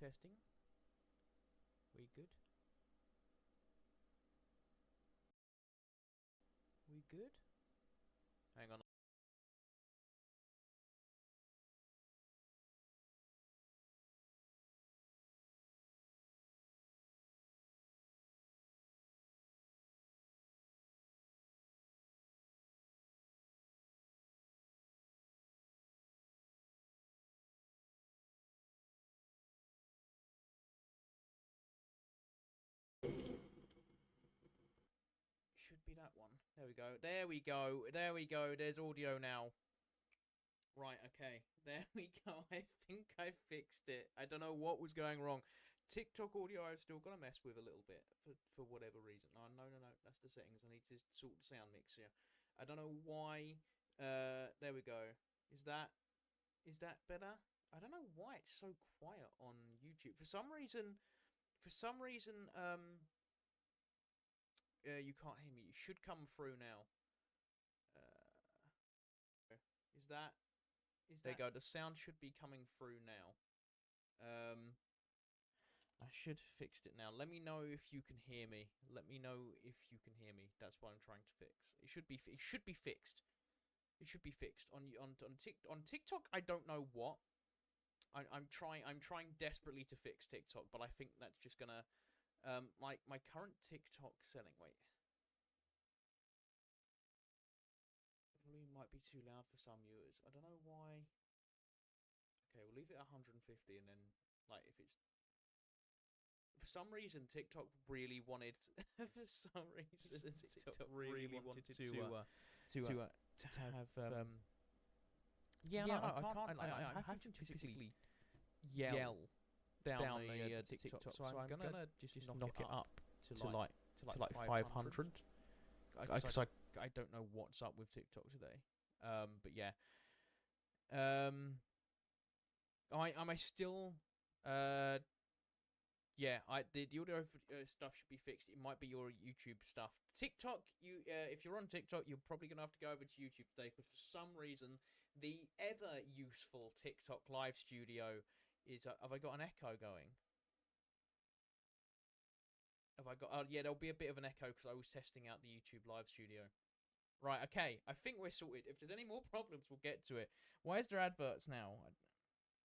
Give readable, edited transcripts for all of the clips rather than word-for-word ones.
Testing. We good? We good? Hang on. Should be that one. There we go. There we go. There we go. There's audio now. Right, okay. There we go. I think I fixed it. I don't know what was going wrong. TikTok audio I've still got to mess with a little bit for whatever reason. Oh, no. That's the settings. I need to sort the sound mix here. I don't know why. There we go. Is that better? I don't know why it's so quiet on YouTube. For some reason, you can't hear me. You should come through now. Is that? There you go. The sound should be coming through now. I should have fixed it now. Let me know if you can hear me. Let me know if you can hear me. That's what I'm trying to fix. It should be fixed. It should be fixed on TikTok. I don't know what. I'm trying desperately to fix TikTok, but I think that's just gonna my current TikTok setting. Wait. The volume might be too loud for some viewers. I don't know why. Okay, we'll leave it at 150, and then like if it's for some reason TikTok really wanted for some reason TikTok really wanted to have yeah, no, I have to physically yell down the TikTok, so I'm gonna just knock it up to like 500. Because I don't know what's up with TikTok today. But yeah. Am I still yeah, the audio stuff should be fixed. It might be your YouTube stuff. TikTok, if you're on TikTok, you're probably gonna have to go over to YouTube today because for some reason the ever useful TikTok live studio is. Have I got an echo going? Have I got? Yeah, there'll be a bit of an echo because I was testing out the YouTube live studio. Right, okay. I think we're sorted. If there's any more problems, we'll get to it. Why is there adverts now?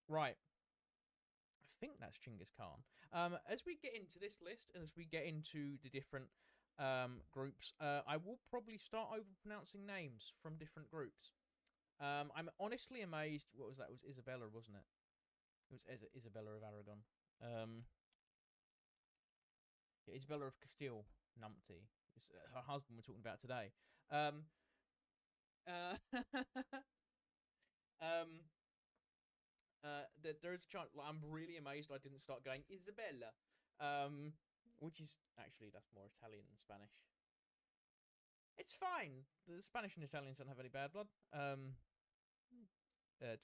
Right. I think that's Genghis Khan. As we get into this list and as we get into the different groups, I will probably start over pronouncing names from different groups. I'm honestly amazed. What was that? It was Isabella, wasn't it? It was Isabella of Aragon. Yeah, Isabella of Castile, Numpty. It's her husband we're talking about today. There's a chance. Like, I'm really amazed I didn't start going Isabella, which is actually that's more Italian than Spanish. It's fine. The Spanish and Italians don't have any bad blood.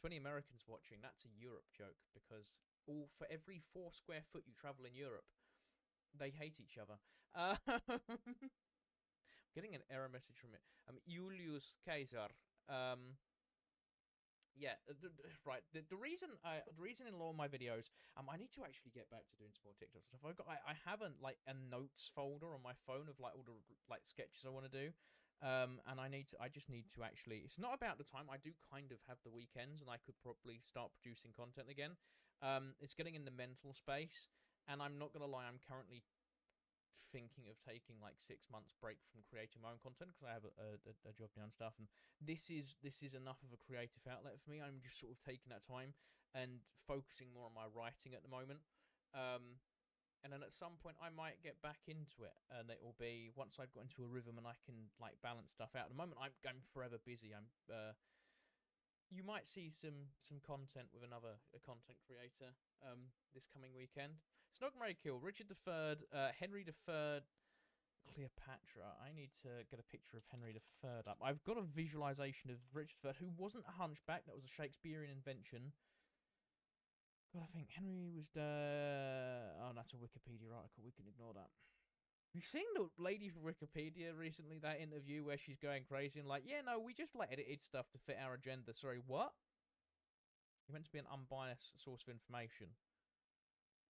20 Americans watching. That's a Europe joke because for every 4 square foot you travel in Europe, they hate each other. Getting an error message from it. Julius Caesar. Yeah, right. The reason in a lot of my videos, I need to actually get back to doing some more TikTok stuff. I haven't like a notes folder on my phone of like all the like sketches I want to do, and I just need to actually. It's not about the time. I do kind of have the weekends, and I could probably start producing content again. It's getting in the mental space, and I'm not gonna lie. I'm currently thinking of taking like 6 months break from creating my own content because I have a job now and stuff, and this is enough of a creative outlet for me. I'm just sort of taking that time and focusing more on my writing at the moment, and then at some point I might get back into it, and it will be once I've got into a rhythm and I can like balance stuff out. At the moment I'm forever busy. You might see some content with another content creator this coming weekend. Snogmary Kill, Richard III, Henry III, Cleopatra. I need to get a picture of Henry III up. I've got a visualization of Richard III, who wasn't a hunchback. That was a Shakespearean invention. God, I think Henry was the... Oh, that's a Wikipedia article. We can ignore that. You've seen the lady from Wikipedia recently, that interview where she's going crazy and like, yeah, no, we just like edited stuff to fit our agenda. Sorry, what? You're meant to be an unbiased source of information.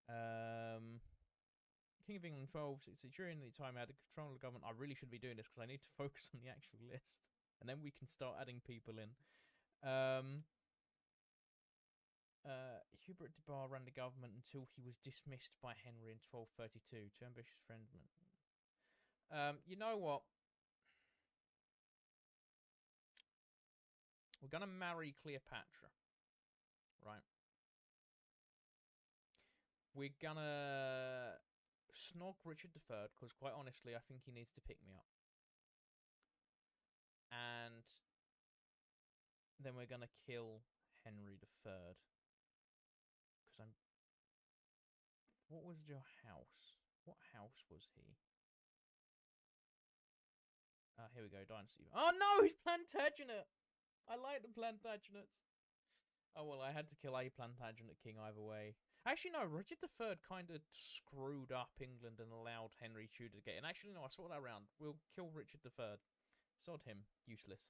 King of England 1260. During the time I had control of the government, I really should be doing this because I need to focus on the actual list, and then we can start adding people in. Hubert de Bar ran the government until he was dismissed by Henry in 1232. Too ambitious friendman. You know what? We're gonna marry Cleopatra, right? We're gonna snog Richard III because, quite honestly, I think he needs to pick me up. And then we're gonna kill Henry III because I'm. What was your house? What house was he? Here we go, Dynasty. Oh no, he's Plantagenet! I like the Plantagenets. Oh well, I had to kill a Plantagenet king either way. Actually, no, Richard III kind of screwed up England and allowed Henry Tudor to get in. Actually, no, I swap that around. We'll kill Richard III. Sod him. Useless.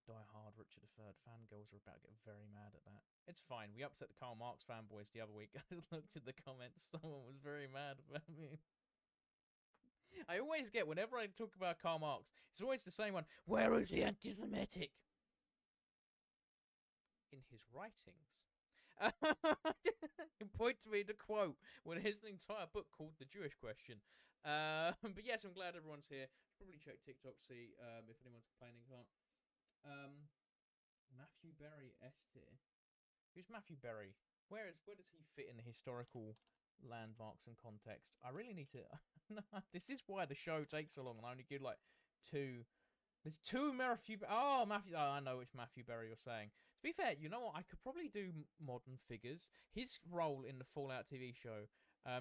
Die hard, Richard III. Fangirls are about to get very mad at that. It's fine. We upset the Karl Marx fanboys the other week. I looked at the comments. Someone was very mad about me. I always get, whenever I talk about Karl Marx, it's always the same one. Where is the anti-Semitic? In his writings. He points me the quote when here's an entire book called The Jewish Question. But yes, I'm glad everyone's here. Probably check TikTok, see if anyone's complaining. Can't. Matthew Berry S tier. Who's Matthew Berry? Where does he fit in the historical landmarks and context? I really need to. This is why the show takes so long, and I only give like two. There's two Matthew. Oh, Matthew. Oh, I know which Matthew Berry you're saying. To be fair, you know what? I could probably do modern figures. His role in the Fallout TV show.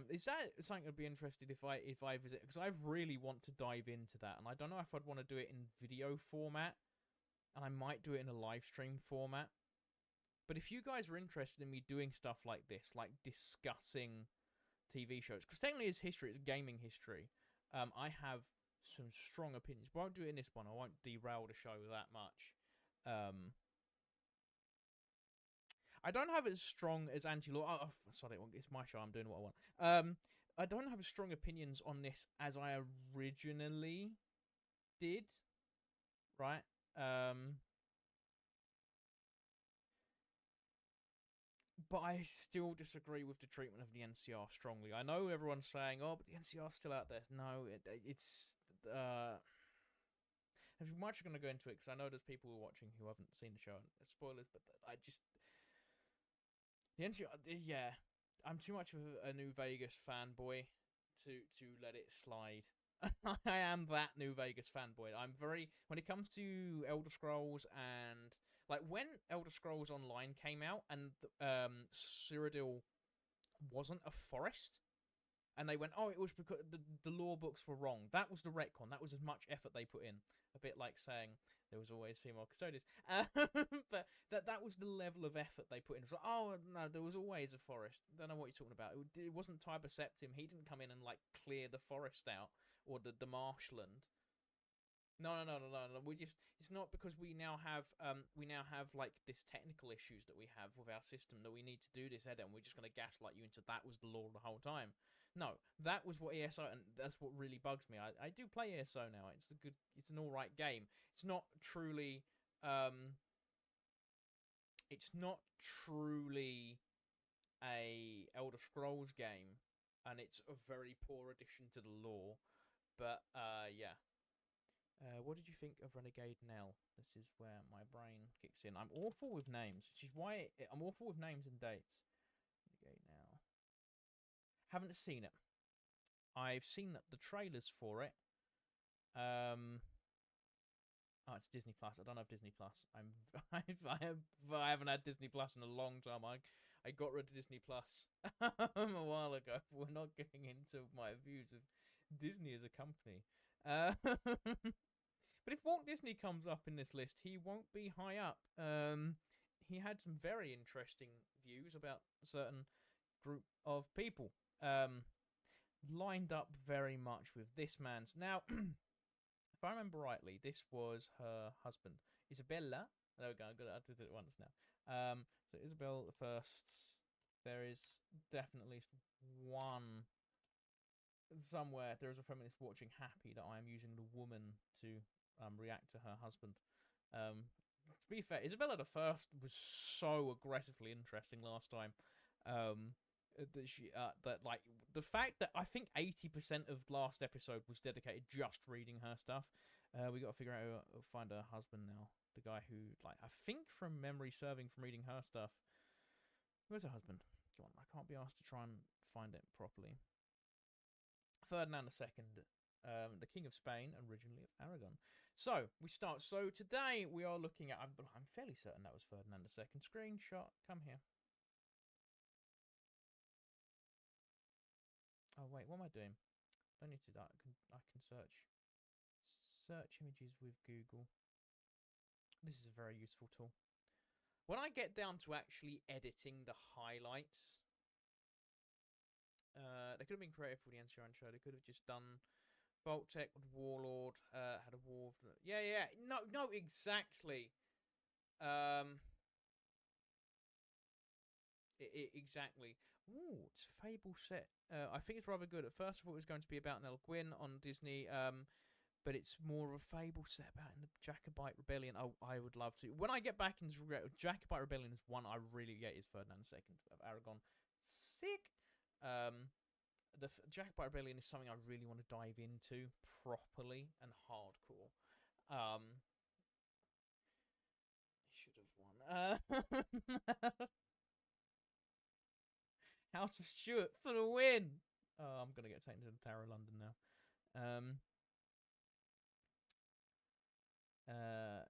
Is that something I'd be interested if I visit? Because I really want to dive into that, and I don't know if I'd want to do it in video format, and I might do it in a live stream format. But if you guys are interested in me doing stuff like this, like discussing TV shows, because technically it's history, it's gaming history, I have some strong opinions. But I won't do it in this one. I won't derail the show that much. I don't have as strong as anti-law. Oh, sorry, it's my show. I'm doing what I want. I don't have as strong opinions on this as I originally did. Right. But I still disagree with the treatment of the NCR strongly. I know everyone's saying, "Oh, but the NCR's still out there." No, it's. I'm much going to go into it because I know there's people who are watching who haven't seen the show. Spoilers, but I just the NCR. Yeah, I'm too much of a New Vegas fanboy to let it slide. I am that New Vegas fanboy. I'm very when it comes to Elder Scrolls and like when Elder Scrolls Online came out and Cyrodiil wasn't a forest, and they went, oh, it was because the lore books were wrong. That was the retcon. That was as much effort they put in. A bit like saying there was always female custodians. But that was the level of effort they put in. It was like, oh, no, there was always a forest. Don't know what you're talking about. It wasn't Tiber Septim. He didn't come in and like clear the forest out or the marshland. No. We just it's not because we now have like this technical issues that we have with our system that we need to do this edit, and we're just going to gaslight you into that was the law the whole time. No, that was what ESO, and that's what really bugs me. I do play ESO now. It's an all right game. It's not truly a Elder Scrolls game, and it's a very poor addition to the lore. But yeah. What did you think of Renegade Nell? This is where my brain kicks in. I'm awful with names, which is why I'm awful with names and dates. Renegade Nell. Haven't seen it. I've seen the trailers for it. Oh, it's Disney Plus. I don't have Disney Plus. I haven't had Disney Plus in a long time. I got rid of Disney Plus a while ago. We're not getting into my views of Disney as a company. But if Walt Disney comes up in this list, he won't be high up. He had some very interesting views about a certain group of people. Lined up very much with this man's. Now, if I remember rightly, this was her husband, Isabella. There we go. I did it once now. So Isabel the First. There is definitely at least one somewhere. There is a feminist watching happy that I am using the woman to react to her husband. To be fair, Isabella the First was so aggressively interesting last time. That she that like the fact that I think 80% of last episode was dedicated just reading her stuff. We got to figure out find her husband now. The guy who, like, I think from memory serving from reading her stuff. Where's her husband? Come on, I can't be asked to try and find it properly. Ferdinand II, the King of Spain, originally of Aragon. So we start. So today we are looking at. I'm fairly certain that was Ferdinand II. Screenshot. Come here. Oh wait, what am I doing? Don't need to do that. I can search images with Google. This is a very useful tool. When I get down to actually editing the highlights, they could have been creative for the NCRN show. They could have just done Baltic with Warlord, had a war. Yeah. No, exactly. Exactly. Ooh, it's a Fable set. I think it's rather good. At first, I thought it was going to be about Nell Gwyn on Disney. But it's more of a Fable set about in the Jacobite Rebellion. Oh, I would love to. When I get back into Jacobite Rebellion is one I really get is Ferdinand II of Aragon. Sick. The Jacobite Rebellion is something I really want to dive into properly and hardcore. Should have won. House of Stuart for the win. Oh, I'm gonna get taken to the Tower of London now.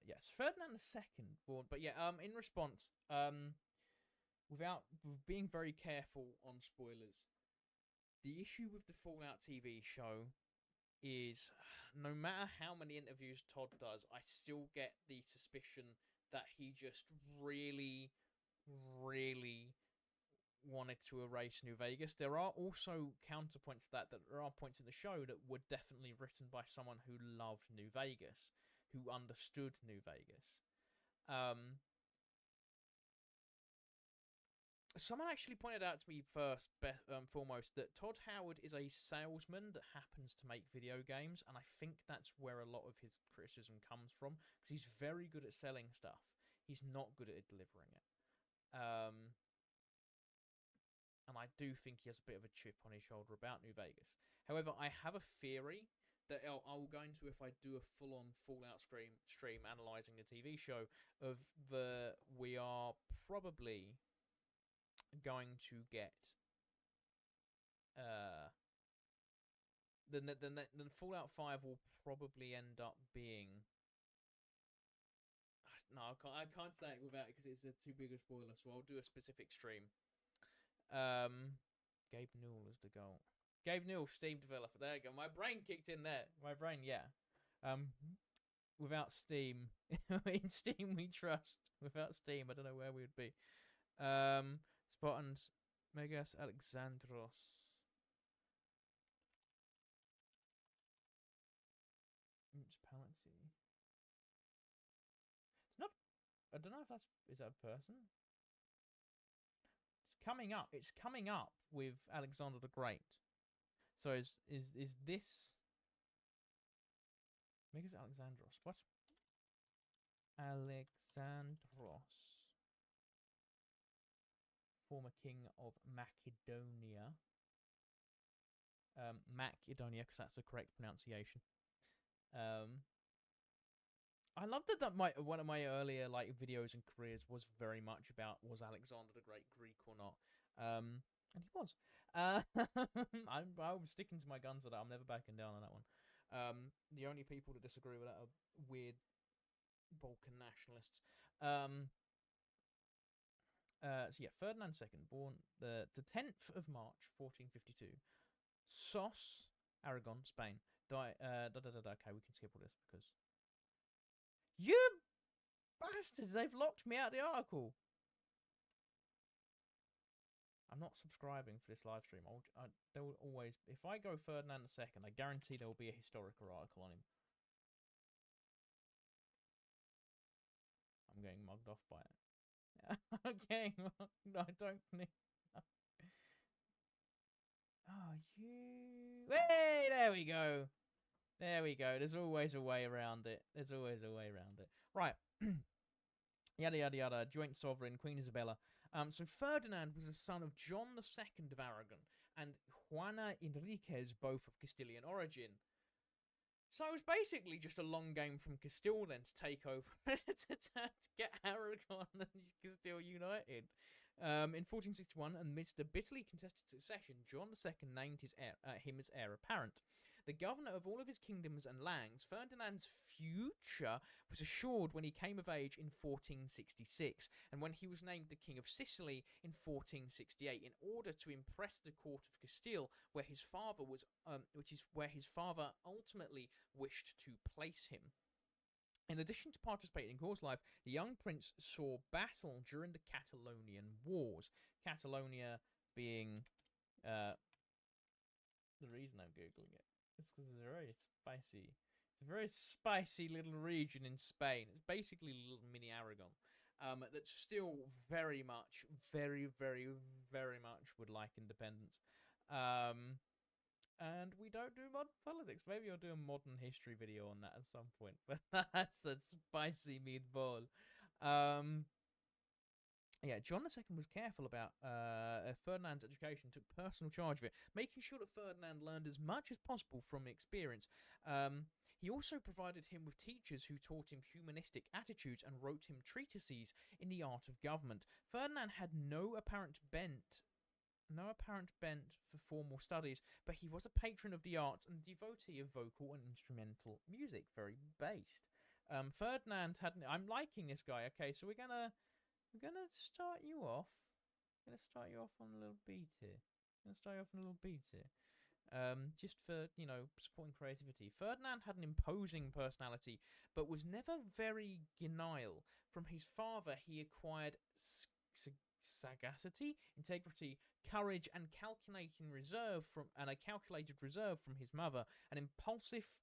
Yes, Ferdinand II born, but yeah, in response, without being very careful on spoilers, the issue with the Fallout TV show is no matter how many interviews Todd does, I still get the suspicion that he just really, really wanted to erase New Vegas. There are also counterpoints to that there are points in the show that were definitely written by someone who loved New Vegas, who understood New Vegas. Someone actually pointed out to me foremost that Todd Howard is a salesman that happens to make video games, and I think that's where a lot of his criticism comes from, because he's very good at selling stuff. He's not good at delivering it. And I do think he has a bit of a chip on his shoulder about New Vegas. However, I have a theory that I'll go into if I do a full-on Fallout stream analysing the TV show, of we are probably going to get then Fallout 5 will probably end up being, no, I can't say it without it because it's too big a spoiler, so I'll do a specific stream. Gabe Newell is the goal. Gabe Newell, Steam developer. There you go. My brain kicked in there. My brain, yeah. Without Steam, in Steam we trust. Without Steam, I don't know where we would be. Spartans, Megas Alexandros. Municipality. It's not. I don't know if is that a person. It's coming up. It's coming up with Alexander the Great. So is this Megas Alexandros? What? Alexandros, former king of Macedonia. Macedonia, because that's the correct pronunciation. I love that one of my earlier videos and careers was very much about was Alexander the Great Greek or not. And he was. I'm sticking to my guns with that. I'm never backing down on that one. The only people that disagree with that are weird Balkan nationalists. So yeah, Ferdinand II, born the 10th of March, 1452. Sos, Aragon, Spain. Okay, we can skip all this because you bastards, they've locked me out of the article. I'm not subscribing for this live stream. There will always, if I go Ferdinand II, I guarantee there will be a historical article on him. I'm getting mugged off by it. Okay, well, I don't need. Oh, you. Hey, there we go. There we go. There's always a way around it. There's always a way around it. Right. Yada yada yada. Joint sovereign, Queen Isabella. So Ferdinand was the son of John II of Aragon and Juana Enriquez, both of Castilian origin. So it was basically just a long game from Castile then to take over to get Aragon and Castile united. In 1461, amidst a bitterly contested succession, John II named him as heir apparent. The governor of all of his kingdoms and lands, Ferdinand's future was assured when he came of age in 1466, and when he was named the King of Sicily in 1468, in order to impress the court of Castile, where his father was, which is where his father ultimately wished to place him. In addition to participating in court life, the young prince saw battle during the Catalonian Wars. Catalonia being the reason I'm googling it. It's because it's a very spicy little region in Spain. It's basically a little mini Aragon. That's still very much would like independence. And we don't do modern politics. Maybe I'll do a modern history video on that at some point. But that's a spicy meatball. Yeah, John II was careful about Ferdinand's education, took personal charge of it, making sure that Ferdinand learned as much as possible from experience. He also provided him with teachers who taught him humanistic attitudes and wrote him treatises in the art of government. Ferdinand had no apparent bent for formal studies, but he was a patron of the arts and devotee of vocal and instrumental music. Very based. Ferdinand had. I'm liking this guy. Okay, so we're gonna start you off. On a little beat here. Just for, supporting creativity. Ferdinand had an imposing personality, but was never very genial. From his father, he acquired sagacity, integrity, courage, and a calculated reserve from his mother, an impulsive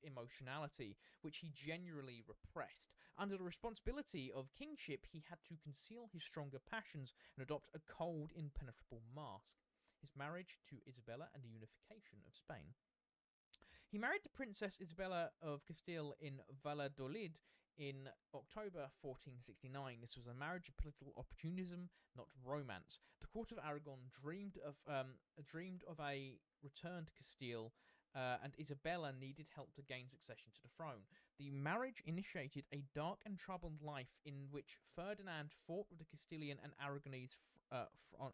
emotionality, which he generally repressed. Under the responsibility of kingship, he had to conceal his stronger passions and adopt a cold, impenetrable mask. His marriage to Isabella and the unification of Spain. He married the Princess Isabella of Castile in Valladolid in October 1469. This was a marriage of political opportunism, not romance. The court of Aragon dreamed of a return to Castile, and Isabella needed help to gain succession to the throne. The marriage initiated a dark and troubled life in which Ferdinand fought with the Castilian and Aragonese on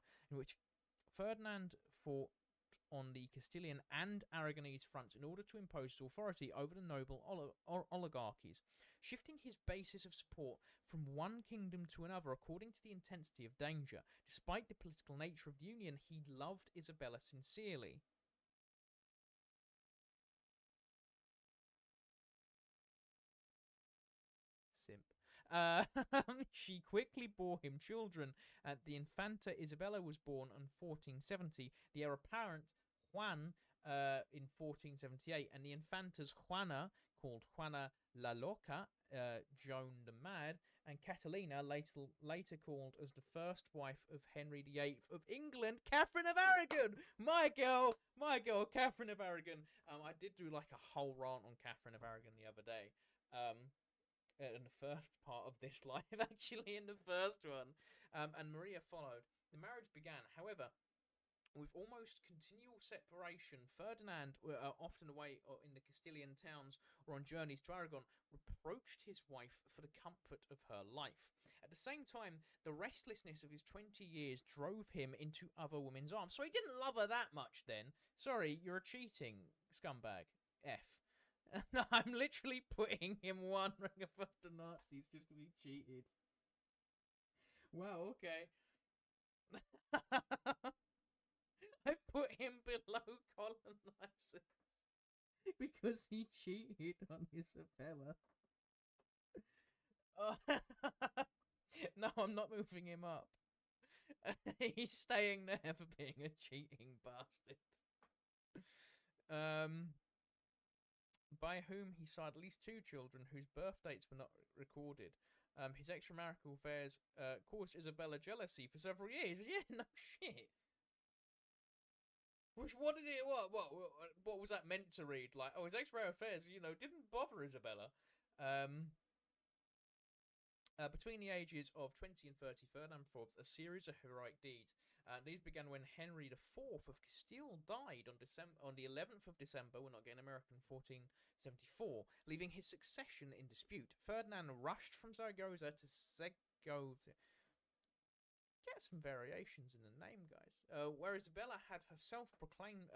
the Castilian and Aragonese fronts in order to impose his authority over the noble oligarchies, shifting his basis of support from one kingdom to another according to the intensity of danger. Despite the political nature of the union, he loved Isabella sincerely. Simp. She quickly bore him children. The Infanta Isabella was born in 1470. The heir apparent Juan in 1478, and the Infantas Juana, called Juana la Loca, Joan the Mad, and Catalina, later called as the first wife of Henry VIII of England, Catherine of Aragon. My girl, Catherine of Aragon. I did do like a whole rant on Catherine of Aragon the other day. In the first part of this live, actually, in the first one. And Maria followed. The marriage began, however, with almost continual separation. Ferdinand, often away in the Castilian towns or on journeys to Aragon, reproached his wife for the comfort of her life. At the same time, the restlessness of his 20 years drove him into other women's arms. So he didn't love her that much then. Sorry, you're a cheating scumbag. F. No, I'm literally putting him one rank above the Nazis just because he cheated. Wow, okay. I put him below colonizers because he cheated on Isabella. Oh. No, I'm not moving him up. He's staying there for being a cheating bastard. by whom he saw at least 2 children whose birth dates were not recorded. His extramarital affairs caused Isabella jealousy for several years. Yeah, no shit. What did it? What was that meant to read? Like, oh, his extramarital affairs, didn't bother Isabella. Between the ages of 20 and 30, Ferdinand performed a series of heroic deeds. These began when Henry IV of Castile died on the 11th of December. We're not getting American, 1474, leaving his succession in dispute. Ferdinand rushed from Zaragoza to Segovia. Get some variations in the name, guys. Where Isabella had herself proclaimed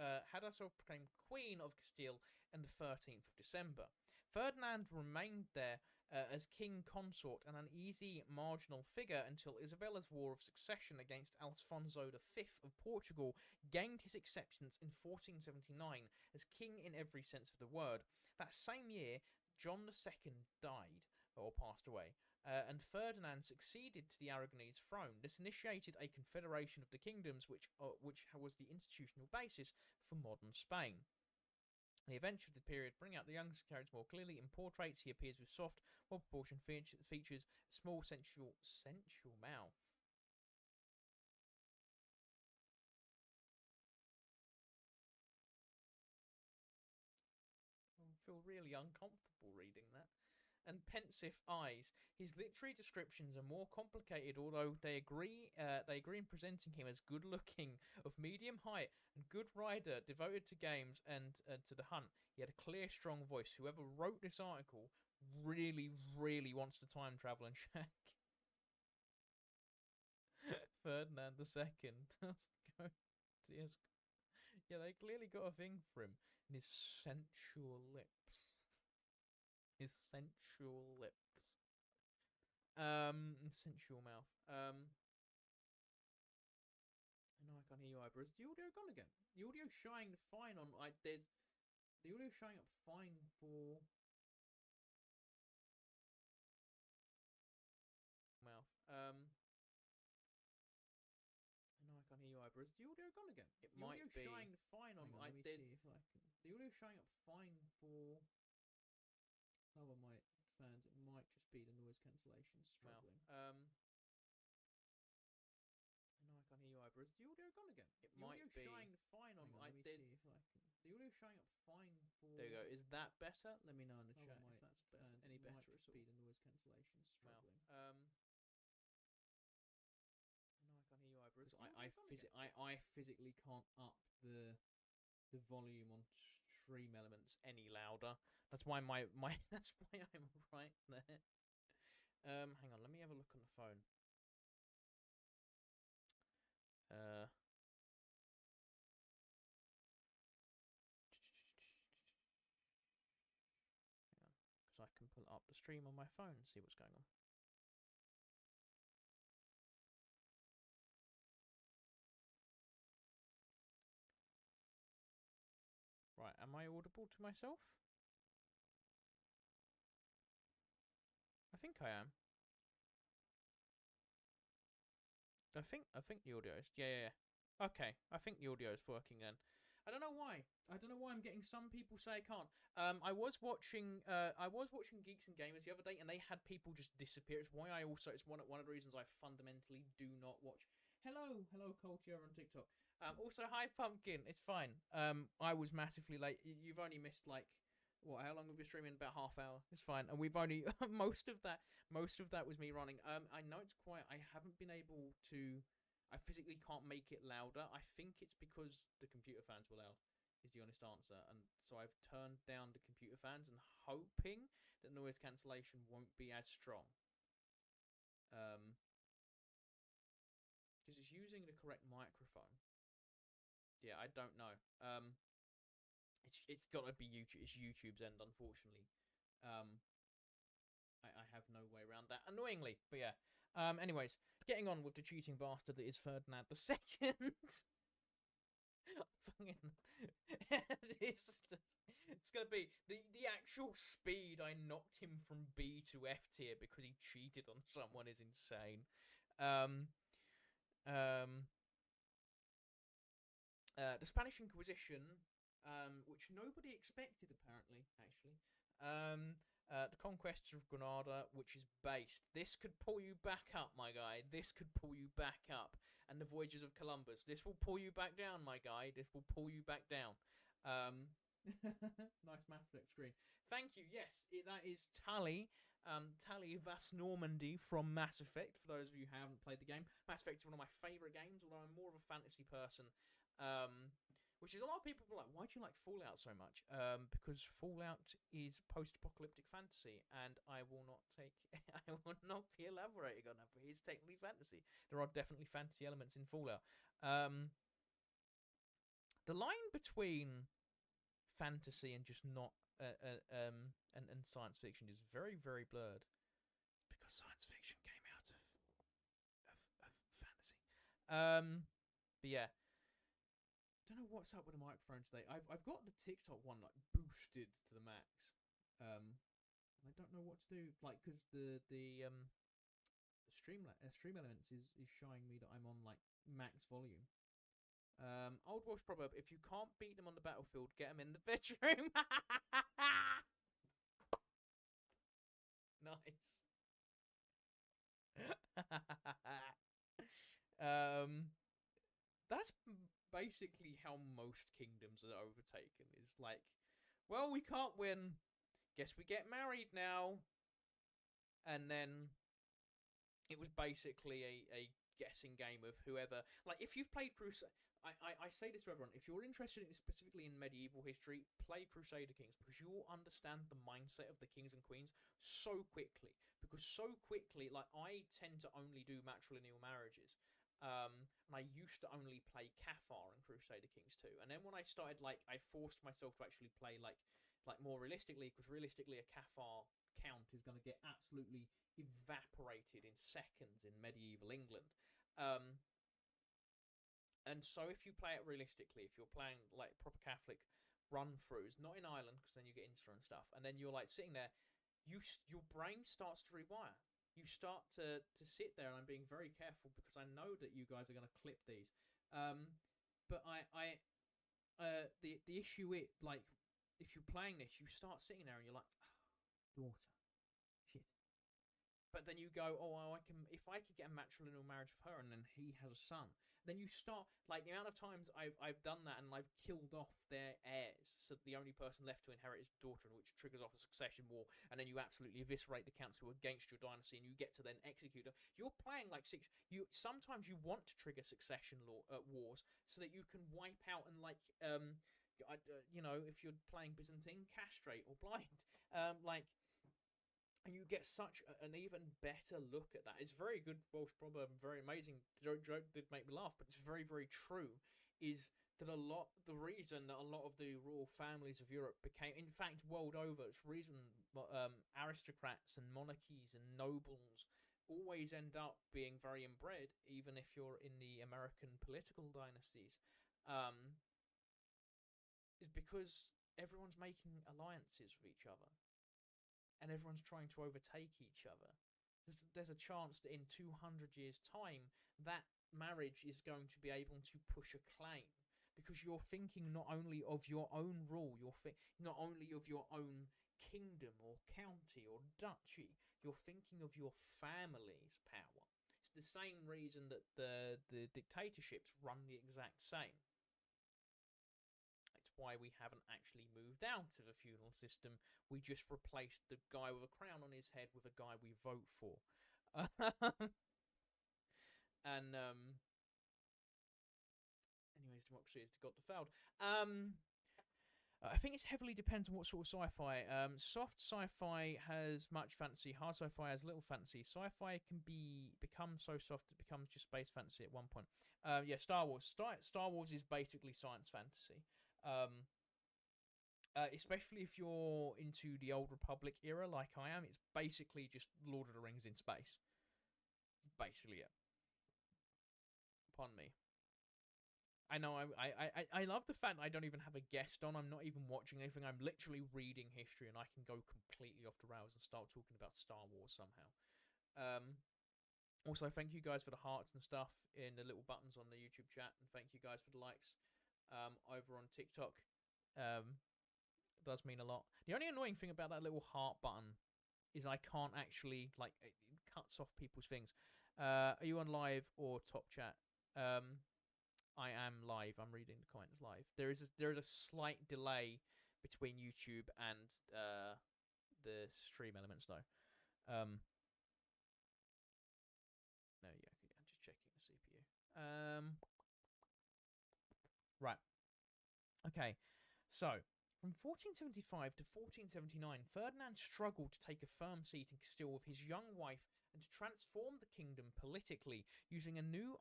Queen of Castile on the 13th of December. Ferdinand remained there as king consort and an easy marginal figure until Isabella's war of succession against Alfonso V of Portugal gained his acceptance in 1479 as king in every sense of the word. That same year, John II died or passed away. And Ferdinand succeeded to the Aragonese throne. This initiated a confederation of the kingdoms, which was the institutional basis for modern Spain. The events of the period bring out the youngest characters more clearly. In portraits, he appears with soft, well-proportioned features, small, sensual mouth. I feel really uncomfortable reading that. And pensive eyes. His literary descriptions are more complicated, although they agree in presenting him as good-looking, of medium height, and good rider, devoted to games and to the hunt. He had a clear, strong voice. Whoever wrote this article really, really wants to time travel and check. Ferdinand II. Yeah, they clearly got a thing for him. And his sensual lips. Sensual mouth. No, I can't hear you either. Is the audio gone again? The audio's showing fine on the audio's showing up fine for mouth. No, I can't hear you either. Is the audio gone again? It might be showing fine on Let me see if I can. The audio's showing up fine for Some of my fans, it might just be the noise cancellation struggling. No, I can't hear you either. Is the audio gone again? It might be showing fine on Let me see if I can. The audio's showing up fine for. There you go. Is that better? Let me know in the chat if that's any better might at just all. be the noise cancellation struggling. No, I can't hear you either. I physically can't up the volume on stream elements any louder. That's why that's why I'm right there. Hang on, let me have a look on the phone. Hang on, because I can pull up the stream on my phone and see what's going on. Right, am I audible to myself? I think I am. I think the audio is yeah. Okay, I think the audio is working then. I don't know why. I'm getting some people say I can't. I was watching Geeks and Gamers the other day, and they had people just disappear. It's why it's one of the reasons I fundamentally do not watch. Hello, Culture on TikTok. Also, hi Pumpkin. It's fine. I was massively late. You've only missed like what? How long have we been streaming? About half hour. It's fine. And we've only most of that was me running. I know it's quiet. I haven't been able to. I physically can't make it louder. I think it's because the computer fans were loud, is the honest answer. And so I've turned down the computer fans and hoping that noise cancellation won't be as strong. Because it's using the correct microphone. Yeah, I don't know. It's got to be YouTube. It's YouTube's end, unfortunately. I have no way around that, annoyingly. But yeah. Anyways, getting on with the cheating bastard that is Ferdinand II. It's gonna be the actual speed I knocked him from B to F tier because he cheated on someone is insane. The Spanish Inquisition which nobody expected apparently. Actually, the Conquest of Granada, which is based. This could pull you back up, my guy. This could pull you back up. And the Voyages of Columbus. This will pull you back down, my guy. This will pull you back down. Nice Mass Effect screen. Thank you. Yes, that is Tali. Tali Vas Normandy from Mass Effect. For those of you who haven't played the game, Mass Effect is one of my favourite games. Although I'm more of a fantasy person, which is a lot of people are like, why do you like Fallout so much? Because Fallout is post-apocalyptic fantasy, and I will not be elaborating on that. But it's technically fantasy. There are definitely fantasy elements in Fallout. The line between fantasy and just not and science fiction is very, very blurred, because science fiction came out of fantasy. But yeah, don't know what's up with the microphone today. I've got the TikTok one like boosted to the max. I don't know what to do, like, because the stream elements is showing me that I'm on like max volume. Old Welsh proverb: if you can't beat them on the battlefield, get them in the bedroom. Nice. That's basically how most kingdoms are overtaken. Is like, well, we can't win. Guess we get married now. And then it was basically a guessing game of whoever. Like, if you've played Crusade, I say this to everyone: if you're interested specifically in medieval history, play Crusader Kings, because you'll understand the mindset of the kings and queens so quickly. Because so quickly, like, I tend to only do matrilineal marriages. And I used to only play Cathar in Crusader Kings 2. And then when I started, like, I forced myself to actually play like more realistically, because realistically a Cathar count is going to get absolutely evaporated in seconds in medieval England. And so if you play it realistically, if you're playing like proper Catholic run-throughs, not in Ireland, because then you get Insta and stuff, and then you're like sitting there, your brain starts to rewire. You start to sit there, and I'm being very careful because I know that you guys are going to clip these. But the issue is, like, if you're playing this, you start sitting there and you're like, oh, daughter, shit. But then you go, oh, if I could get a matrilineal marriage with her, and then he has a son. Then you start, like, the amount of times I've done that, and I've killed off their heirs, so the only person left to inherit is daughter, which triggers off a succession war, and then you absolutely eviscerate the counts who are against your dynasty, and you get to then execute them. You're playing like sometimes you want to trigger succession wars so that you can wipe out and, like, if you're playing Byzantine, castrate or blind, and you get such an even better look at that. It's very good Welsh proverb, very amazing. The joke did make me laugh, but it's very, very true. Is that the reason that a lot of the royal families of Europe became, in fact, world over, it's the reason aristocrats and monarchies and nobles always end up being very inbred, even if you're in the American political dynasties, is because everyone's making alliances with each other. And everyone's trying to overtake each other. There's a chance that in 200 years' time, that marriage is going to be able to push a claim, because you're thinking not only of your own rule, not only of your own kingdom or county or duchy, you're thinking of your family's power. It's the same reason that the dictatorships run the exact same. Why we haven't actually moved out of a feudal system. We just replaced the guy with a crown on his head with a guy we vote for. And anyways, democracy is got failed. I think it heavily depends on what sort of sci-fi. Soft sci-fi has much fantasy. Hard sci-fi has little fantasy. Sci-fi can become so soft it becomes just space fantasy at one point. Yeah, Star Wars. Star Wars is basically science fantasy. Especially if you're into the Old Republic era like I am, it's basically just Lord of the Rings in space. Basically, yeah. Pardon me. I know I love the fact I don't even have a guest on. I'm not even watching anything. I'm literally reading history, and I can go completely off the rails and start talking about Star Wars somehow. Also, thank you guys for the hearts and stuff in the little buttons on the YouTube chat, and thank you guys for the likes over on TikTok. does mean a lot. The only annoying thing about that little heart button is I can't actually, like, it cuts off people's things. Are you on live or top chat? I am live. I'm reading the comments live. There is a slight delay between YouTube and the stream elements, though. No, yeah, I'm just checking the CPU. Right. Okay. So, from 1475 to 1479, Ferdinand struggled to take a firm seat in Castile with his young wife and to transform the kingdom politically using a new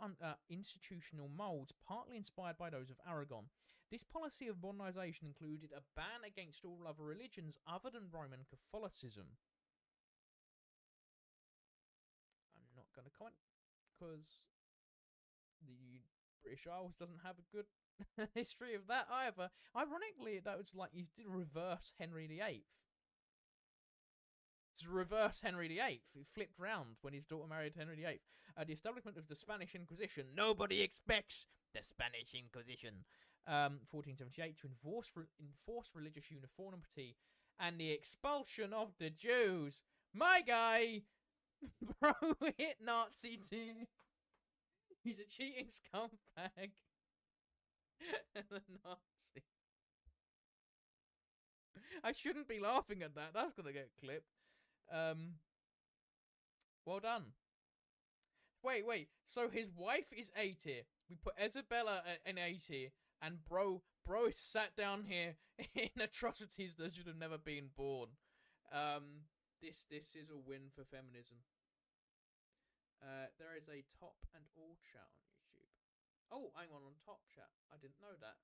institutional mould partly inspired by those of Aragon. This policy of modernisation included a ban against all other religions other than Roman Catholicism. I'm not going to comment because the British Isles doesn't have a good history of that either. Ironically, that was like he's did reverse Henry VIII. It's reverse Henry VIII. He flipped round when his daughter married Henry VIII. The establishment of the Spanish Inquisition. Nobody expects the Spanish Inquisition. 1478 to enforce religious uniformity and the expulsion of the Jews. My guy, bro, hit Nazi too. He's a cheating scumbag. The Nazi. I shouldn't be laughing at that. That's gonna get clipped. Well done. Wait. So his wife is A tier. We put Isabella in A tier, and bro is sat down here in atrocities that should have never been born. This is a win for feminism. There is a top and all chat on YouTube. Oh, hang on top chat. I didn't know that.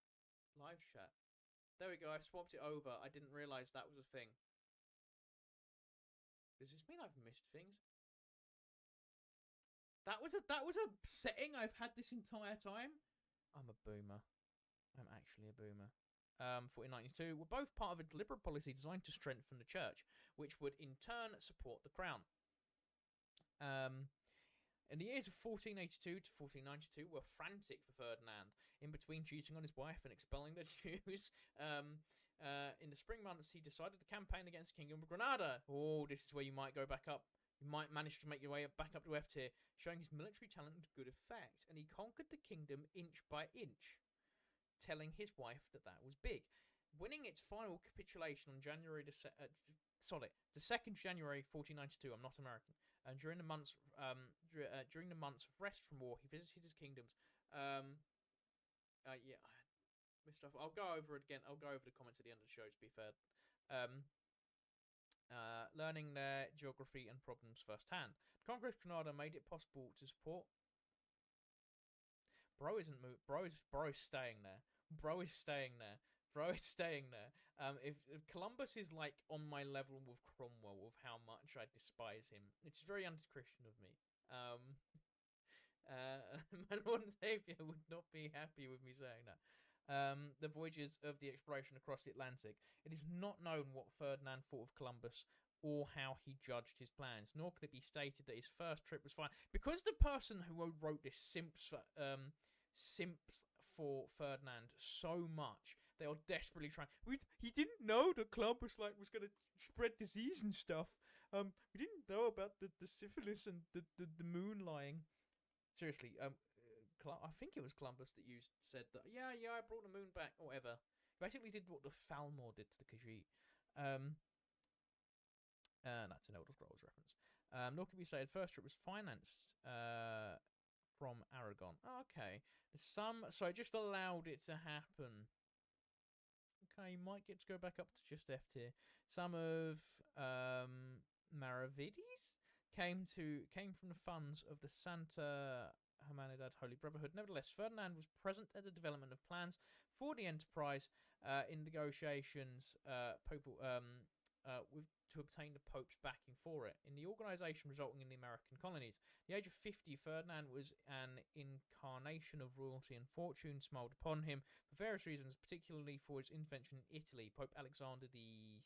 Live chat. There we go. I swapped it over. I didn't realise that was a thing. Does this mean I've missed things? That was a setting I've had this entire time. I'm a boomer. I'm actually a boomer. 1492 were both part of a deliberate policy designed to strengthen the church, which would in turn support the crown. In the years of 1482 to 1492 were frantic for Ferdinand, in between cheating on his wife and expelling the Jews. In the spring months, he decided to campaign against the Kingdom of Granada. Oh, this is where you might go back up. You might manage to make your way back up to F tier, showing his military talent to good effect. And he conquered the kingdom inch by inch, telling his wife that was big. Winning its final capitulation on January the 2nd January 1492. I'm not American. And during the months of rest from war, he visited his kingdoms. Yeah, missed off. I'll go over it again. I'll go over the comments at the end of the show, to be fair. Learning their geography and problems firsthand. The conquest of Granada made it possible to support. Bro is staying there. Bro is staying there. If Columbus is like on my level with Cromwell, with how much I despise him, it's very anti-Christian of me. My Lord and Savior would not be happy with me saying that. The voyages of the exploration across the Atlantic. It is not known what Ferdinand thought of Columbus or how he judged his plans, nor can it be stated that his first trip was fine. Because the person who wrote this simps for Ferdinand so much, they are desperately trying. He didn't know that Columbus was going to spread disease and stuff. We didn't know about the syphilis and the moon lying. Seriously, I think it was Columbus that said that. Yeah, I brought the moon back, or whatever. Basically, did what the Falmor did to the Khajiit. That's an Elder Scrolls reference. Nor can we say the first trip was financed from Aragon. Oh, okay, so it just allowed it to happen. Okay, you might get to go back up to just F tier. Some of Maravides came from the funds of the Santa Hermandad Holy Brotherhood. Nevertheless, Ferdinand was present at the development of plans for the enterprise in negotiations to obtain the Pope's backing for it. In the organisation resulting in the American colonies, at the age of 50, Ferdinand was an incarnation of royalty, and fortune smiled upon him for various reasons, particularly for his intervention in Italy. Pope Alexander the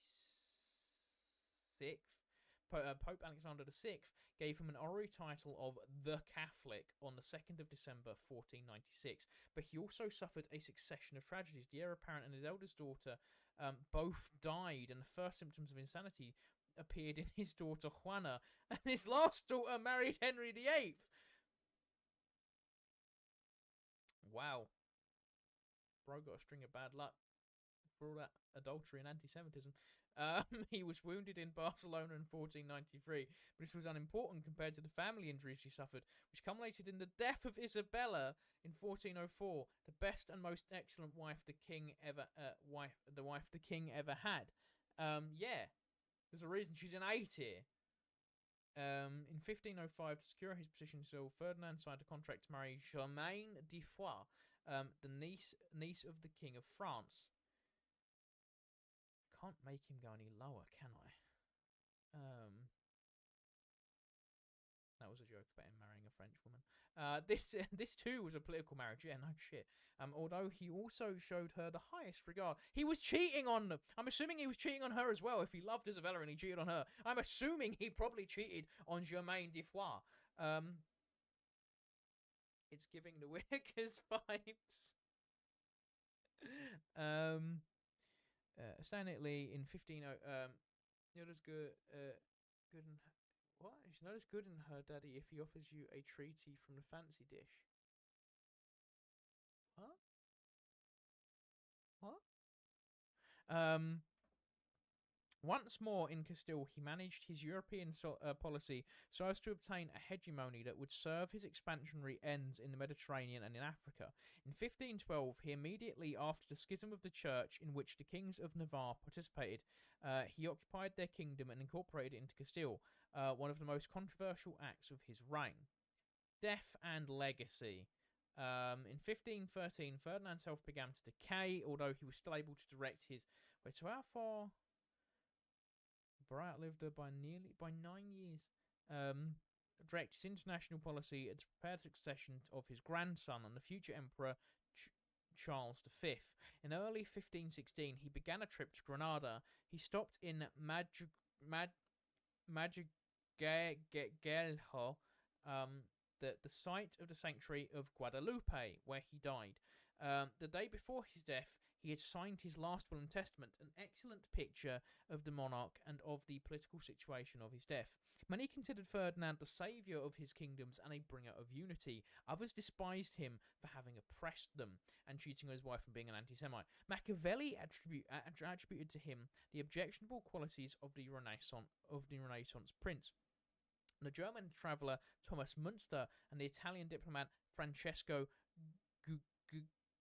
VI Pope Alexander VI gave him an honorary title of the Catholic on the 2nd of December 1496, but he also suffered a succession of tragedies. The heir apparent and his eldest daughter both died, and the first symptoms of insanity appeared in his daughter Juana, and his last daughter married Henry VIII. Wow. Bro got a string of bad luck for all that adultery and anti-Semitism. He was wounded in Barcelona in 1493, but this was unimportant compared to the family injuries he suffered, which culminated in the death of Isabella in 1404, the best and most excellent wife the king ever had. Yeah, there's a reason she's an A tier. In 1505, to secure his position, so Ferdinand signed a contract to marry Germaine de Foix, the niece of the King of France. Can't make him go any lower, can I? That was a joke about him marrying a French woman. This too was a political marriage. Yeah, no shit. Although he also showed her the highest regard. He was cheating on them. I'm assuming he was cheating on her as well. If he loved Isabella and he cheated on her, I'm assuming he probably cheated on Germaine de Foix. It's giving the Whitakers vibes. Stanley in 15. Not as good. Good and what? He's not as good in her daddy if he offers you a treaty from the fancy dish. What? Once more in Castile, he managed his European policy so as to obtain a hegemony that would serve his expansionary ends in the Mediterranean and in Africa. In 1512, he immediately after the schism of the Church, in which the kings of Navarre participated, he occupied their kingdom and incorporated it into Castile, one of the most controversial acts of his reign. Death and legacy. In 1513, Ferdinand's health began to decay, although he was still able to direct his... Wait, so how far... Barat lived by 9 years. Direct his international policy and prepared the succession of his grandson and the future emperor Charles V. In early 1516, he began a trip to Granada. He stopped in Madrigalho, the site of the sanctuary of Guadalupe, where he died. The day before his death, he had signed his last will and testament, an excellent picture of the monarch and of the political situation of his death. Many considered Ferdinand the saviour of his kingdoms and a bringer of unity. Others despised him for having oppressed them and cheating on his wife and being an anti-Semite. Machiavelli attributed to him the objectionable qualities of the Renaissance prince. The German traveller Thomas Munster and the Italian diplomat Francesco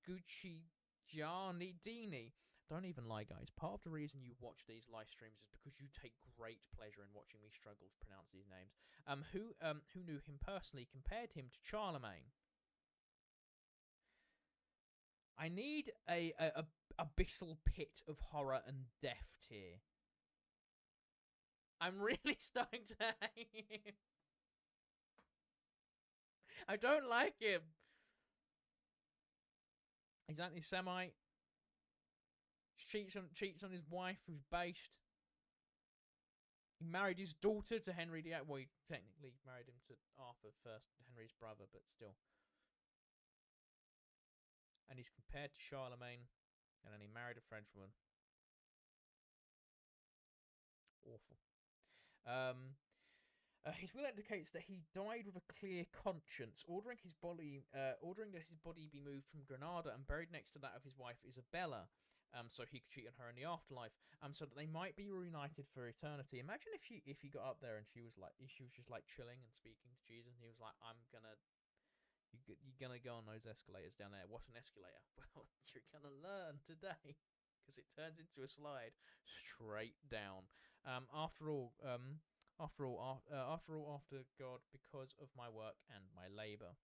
Guicciardini. Don't even lie, guys. Part of the reason you watch these live streams is because you take great pleasure in watching me struggle to pronounce these names. Who knew him personally, compared him to Charlemagne. I need a abyssal pit of horror and death here. I'm really starting to hate him. I don't like him. He's anti-Semite. Cheats on his wife, who's based. He married his daughter to Henry VIII. Well, he technically married him to Arthur first, Henry's brother, but still. And he's compared to Charlemagne, and then he married a Frenchwoman. Awful. His will indicates that he died with a clear conscience, ordering that his body be moved from Granada and buried next to that of his wife Isabella, so he could cheat on her in the afterlife, so that they might be reunited for eternity. Imagine if he got up there and she was just like chilling and speaking to Jesus, and he was like, you're gonna go on those escalators down there. What's an escalator? Well, you're gonna learn today, because it turns into a slide straight down. After God, because of my work and my labor.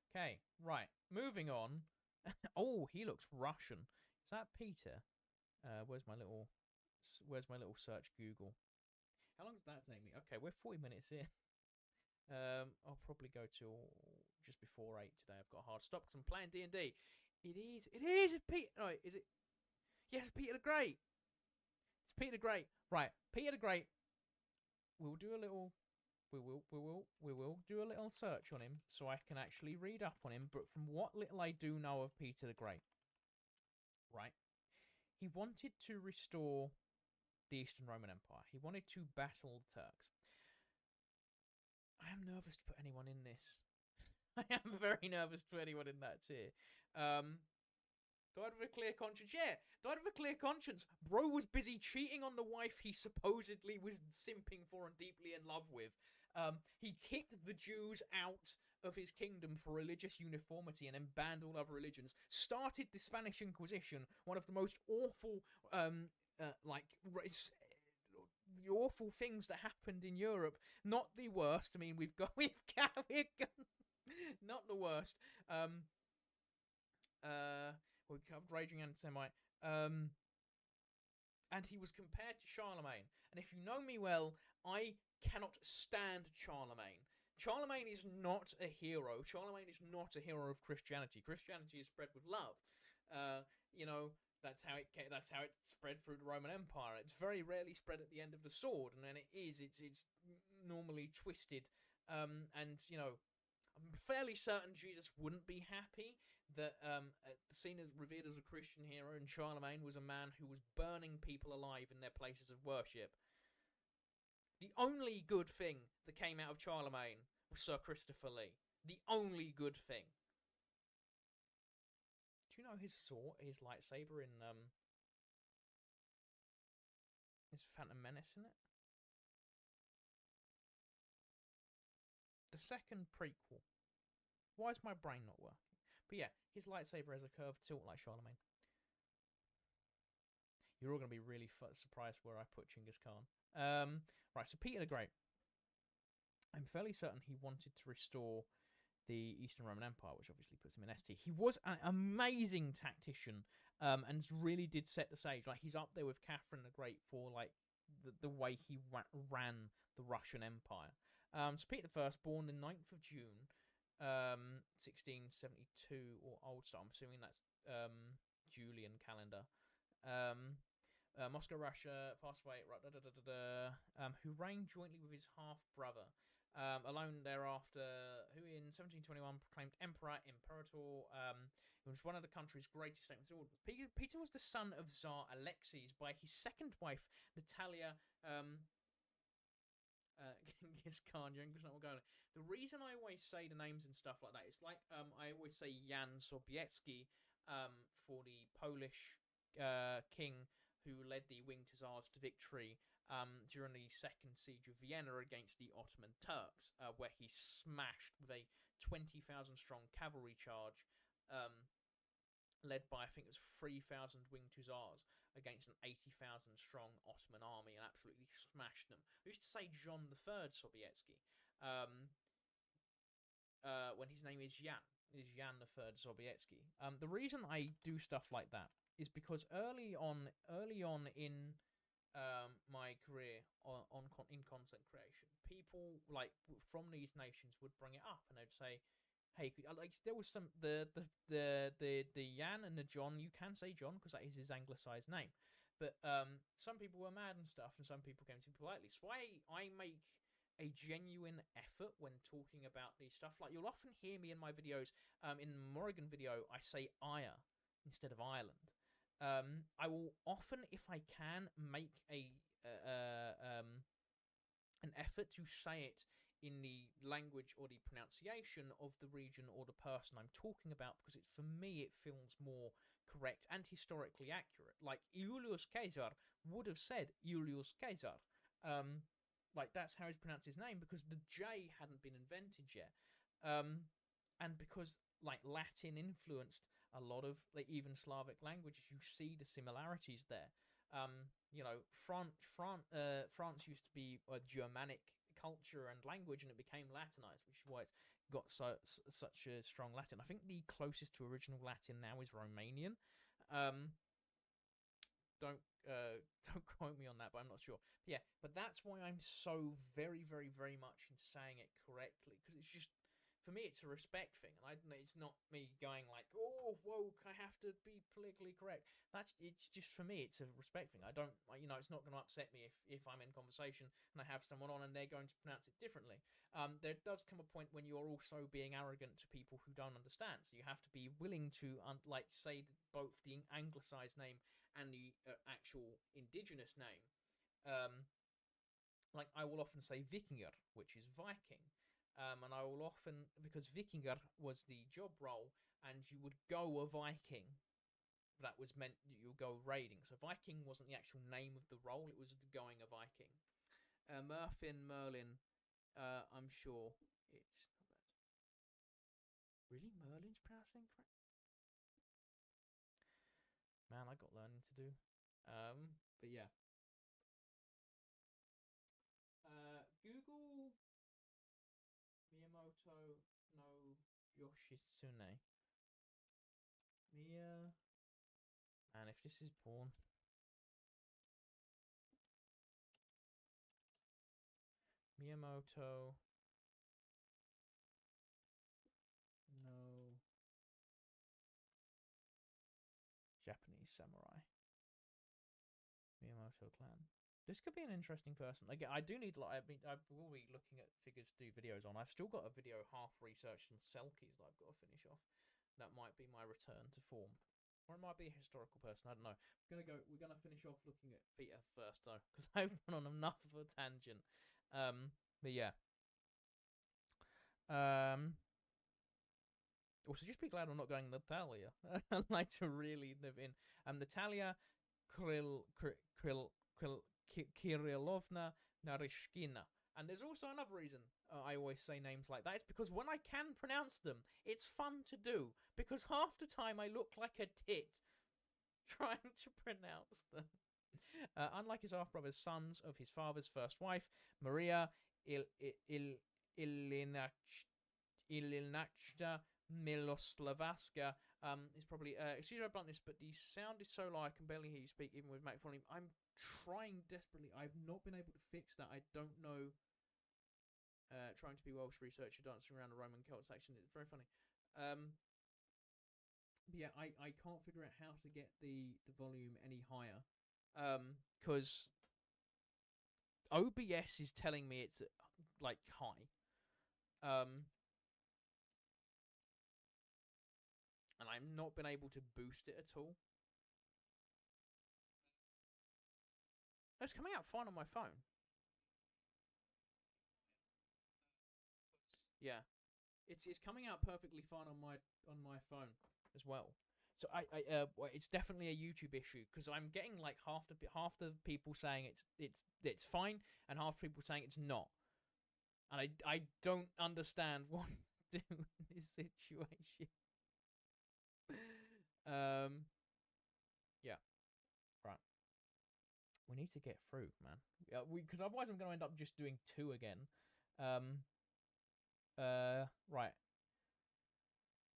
Okay, right. Moving on. Oh, he looks Russian. Is that Peter? Where's my little search Google? How long did that take me? Okay, we're 40 minutes in. I'll probably go till just before 8 today. I've got a hard stop because I'm playing D&D. It is Peter. No, is it? Yes, Peter the Great. It's Peter the Great. Right, Peter the Great. We'll do a little. We will do a little search on him so I can actually read up on him. But from what little I do know of Peter the Great, right, he wanted to restore the Eastern Roman Empire. He wanted to battle the Turks. I am nervous to put anyone in this. I am very nervous to put anyone in that tier. Died with a clear conscience. Yeah, died with a clear conscience. Bro was busy cheating on the wife he supposedly was simping for and deeply in love with. He kicked the Jews out of his kingdom for religious uniformity and then banned all other religions. Started the Spanish Inquisition, one of the most awful, the awful things that happened in Europe. Not the worst. I mean, we've got not the worst. We covered Raging Anti-Semite. And he was compared to Charlemagne. And if you know me well, I cannot stand Charlemagne. Charlemagne is not a hero. Charlemagne is not a hero of Christianity. Christianity is spread with love. That's how it spread through the Roman Empire. It's very rarely spread at the end of the sword, and then it's normally twisted. I'm fairly certain Jesus wouldn't be happy that seen as revered as a Christian hero, and Charlemagne was a man who was burning people alive in their places of worship. The only good thing that came out of Charlemagne was Sir Christopher Lee. The only good thing. Do you know his sword, his lightsaber in his Phantom Menace in it? The second prequel. Why is my brain not working? But yeah, his lightsaber has a curved tilt like Charlemagne. You're all going to be really surprised where I put Genghis Khan. Right, so Peter the Great. I'm fairly certain he wanted to restore the Eastern Roman Empire, which obviously puts him in ST. He was an amazing tactician, and really did set the stage. Like, he's up there with Catherine the Great for like the way he ran the Russian Empire. So Peter the First, born the 9th of June, 1672, or Old Star. I'm assuming that's Julian calendar. Moscow, Russia, passed away. Who reigned jointly with his half brother. Alone thereafter, who in 1721 proclaimed Emperor, Imperator. He was one of the country's greatest statements. Peter was the son of Tsar Alexis by his second wife, Natalia Genghis Khan. The reason I always say the names and stuff like that, it's like I always say Jan Sobieski for the Polish king who led the Winged Hussars to victory during the Second Siege of Vienna against the Ottoman Turks, where he smashed with a 20,000 strong cavalry charge, led by, I think it was 3,000 Winged Hussars against an 80,000 strong Ottoman army, and absolutely smashed them. I used to say John III Sobieski, when his name is Jan. It is Jan III Sobieski. The reason I do stuff like that is because early on in my career in content creation, people like from these nations would bring it up, and they'd say, "Hey, there was some the Jan and the John. You can say John because that is his anglicized name, but some people were mad and stuff, and some people came to me politely. So I make a genuine effort when talking about these stuff. Like, you'll often hear me in my videos. In the Morrigan video, I say Ire instead of Ireland. I will often, if I can, make an effort to say it in the language or the pronunciation of the region or the person I'm talking about, because for me it feels more correct and historically accurate. Like, Julius Caesar would have said Julius Caesar. Like, that's how he's pronounced his name, because the J hadn't been invented yet. And because, like, Latin influenced a lot of, like, even Slavic languages, you see the similarities there. France used to be a Germanic culture and language, and it became Latinized, which is why it's got such a strong Latin. I think the closest to original Latin now is Romanian. Don't quote me on that, but I'm not sure. But yeah, but that's why I'm so very, very, very much in saying it correctly, because it's just for me, it's a respect thing, and it's not me going like, "Oh, woke, I have to be politically correct." It's just for me, it's a respect thing. I don't, it's not going to upset me if I'm in conversation and I have someone on and they're going to pronounce it differently. There does come a point when you're also being arrogant to people who don't understand, so you have to be willing to say both the anglicized name and the actual indigenous name. Like I will often say Vikinger, which is Viking. And I will often, because Vikinger was the job role, and you would go a Viking. That was meant you go raiding. So Viking wasn't the actual name of the role; it was the going a Viking. Merfin, Merlin. I'm sure it's not bad. Really, Merlin's pronouncing correct? Man, I got learning to do. But yeah. Google Miyamoto no Yoshitsune. Mia. And if this is porn. Miyamoto no Japanese samurai. Miyamoto clan. This could be an interesting person. Again, I do need I will be looking at figures to do videos on. I've still got a video half researched on Selkies that I've got to finish off. That might be my return to form. Or it might be a historical person, I don't know. We're gonna finish off looking at Peter first though, because I've run on enough of a tangent. But yeah. Also, just be glad I'm not going Natalia. I'd like to really live in Natalia Kirillovna Narishkina. And there's also another reason I always say names like that. It's because when I can pronounce them, it's fun to do. Because half the time I look like a tit trying to pronounce them. Unlike his half-brothers, sons of his father's first wife, Maria Ilinachta Miloslavaska, is probably excuse my bluntness, but the sound is so low I can barely hear you speak, even with Mac volume. I'm trying desperately. I've not been able to fix that. I don't know. Trying to be Welsh researcher dancing around the Roman Celt section. It's very funny. But yeah, I can't figure out how to get the volume any higher. Because OBS is telling me it's like high. And I've not been able to boost it at all. It's coming out fine on my phone. Yeah, it's coming out perfectly fine on my phone as well. So it's definitely a YouTube issue because I'm getting like half the people saying it's fine and half the people saying it's not, and I don't understand what to do in this situation. Yeah, right. We need to get through, man. Because otherwise I'm going to end up just doing 2 again. Right.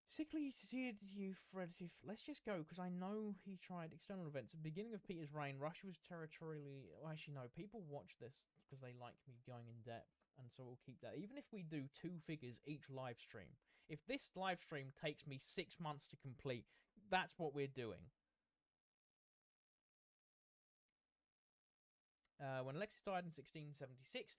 Sickly seared youth relative. Let's just go because I know he tried external events. At the beginning of Peter's reign, Russia was territorially. Well, actually, no. People watch this because they like me going in depth, and so we'll keep that. Even if we do 2 figures each live stream, if this live stream takes me 6 months to complete, that's what we're doing. When Alexis died in 1676,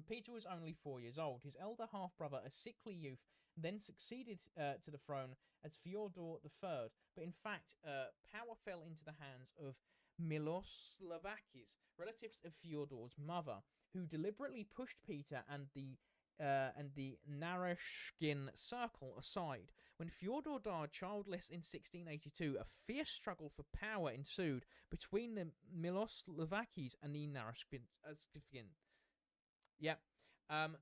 Peter was only 4 years old. His elder half-brother, a sickly youth, then succeeded to the throne as Fyodor III. But in fact, power fell into the hands of Miloslavakis, relatives of Fyodor's mother, who deliberately pushed Peter and the Narishkin circle aside. When Fyodor died childless in 1682, a fierce struggle for power ensued between the Miloslavakis and the Narishkin. Yep.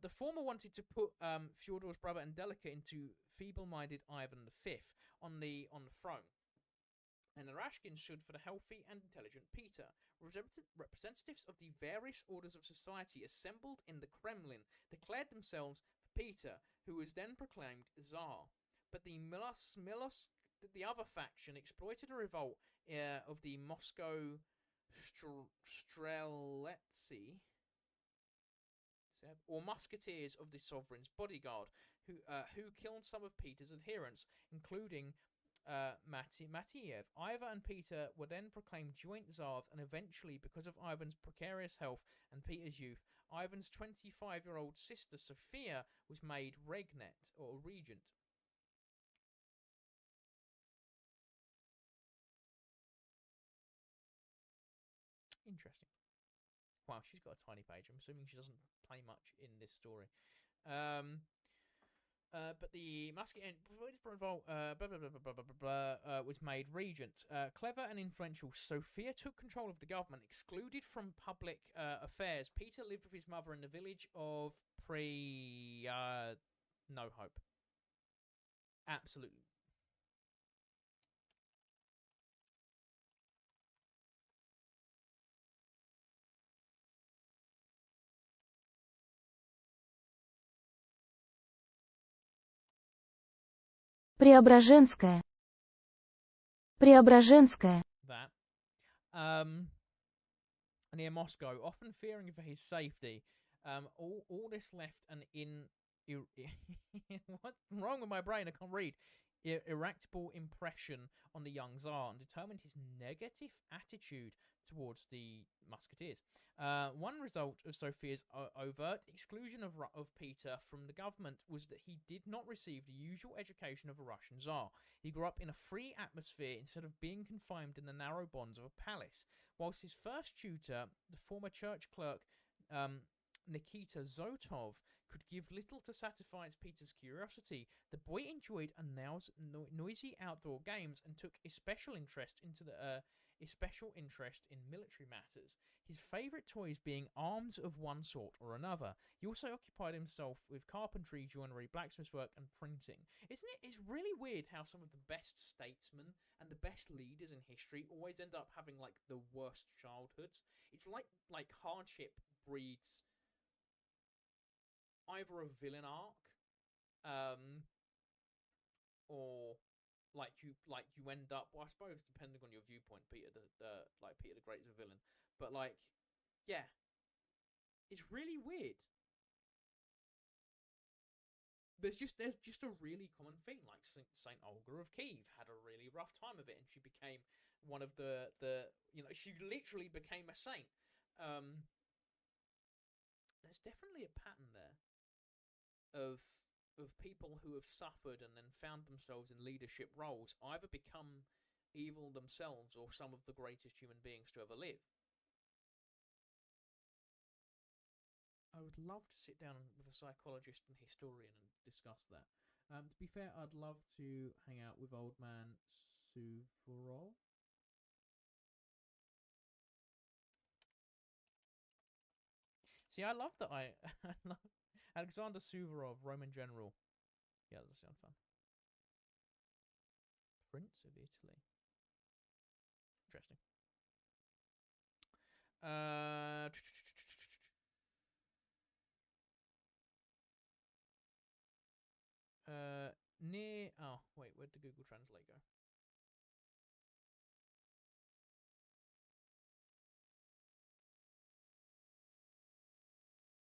The former wanted to put Fyodor's brother Angelica into feeble-minded Ivan V on the throne, and the Narishkins stood for the healthy and intelligent Peter. Representatives of the various orders of society assembled in the Kremlin declared themselves for Peter, who was then proclaimed Tsar. But the the other faction exploited a revolt of the Moscow Streletsy. or musketeers of the sovereign's bodyguard, who killed some of Peter's adherents, including Matiev. Ivan and Peter were then proclaimed joint Tsars, and eventually, because of Ivan's precarious health and Peter's youth, Ivan's 25-year-old sister Sophia was made regnet, or regent. Interesting. Wow, she's got a tiny page. I'm assuming she doesn't play much in this story. But the Musketeer was made regent. Clever and influential, Sophia took control of the government, excluded from public affairs. Peter lived with his mother in the village of No Hope. Absolutely. Преображенская. Преображенская. That. Near Moscow, often fearing for his safety. All this left an what's wrong with my brain? I can't read. Irreparable impression on the young Tsar, and determined his negative attitude towards the musketeers. One result of Sophia's overt exclusion of Peter from the government was that he did not receive the usual education of a Russian Tsar. He grew up in a free atmosphere instead of being confined in the narrow bonds of a palace. Whilst his first tutor, the former church clerk Nikita Zotov, could give little to satisfy Peter's curiosity, the boy enjoyed a noisy outdoor games and took especial interest in military matters, his favourite toys being arms of one sort or another. He also occupied himself with carpentry, joinery, blacksmith work, and printing. Isn't it? It's really weird how some of the best statesmen and the best leaders in history always end up having like the worst childhoods. It's like hardship breeds either a villain arc, or you end up. Well, I suppose depending on your viewpoint, Peter the Great is a villain, but yeah, it's really weird. There's just a really common thing, like Saint Olga of Kyiv had a really rough time of it, and she became one of the she literally became a saint. There's definitely a pattern there of people who have suffered and then found themselves in leadership roles either become evil themselves or some of the greatest human beings to ever live. I would love to sit down with a psychologist and historian and discuss that. To be fair, I'd love to hang out with old man Suvorov. See, I love that I love Alexander Suvorov, Roman general. Yeah, that sounds fun. Prince of Italy. Interesting. Near. Oh, wait, where'd the Google Translate go?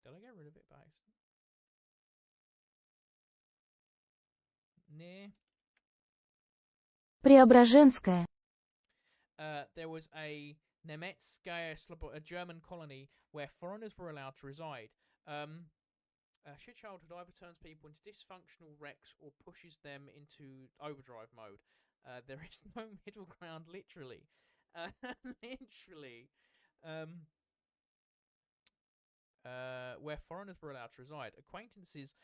Did I get rid of it by accident? Near. Преображенская. There was a Nemetskaya, a German colony where foreigners were allowed to reside. Shit childhood either turns people into dysfunctional wrecks or pushes them into overdrive mode. There is no middle ground, literally. Literally. Where foreigners were allowed to reside. Acquaintances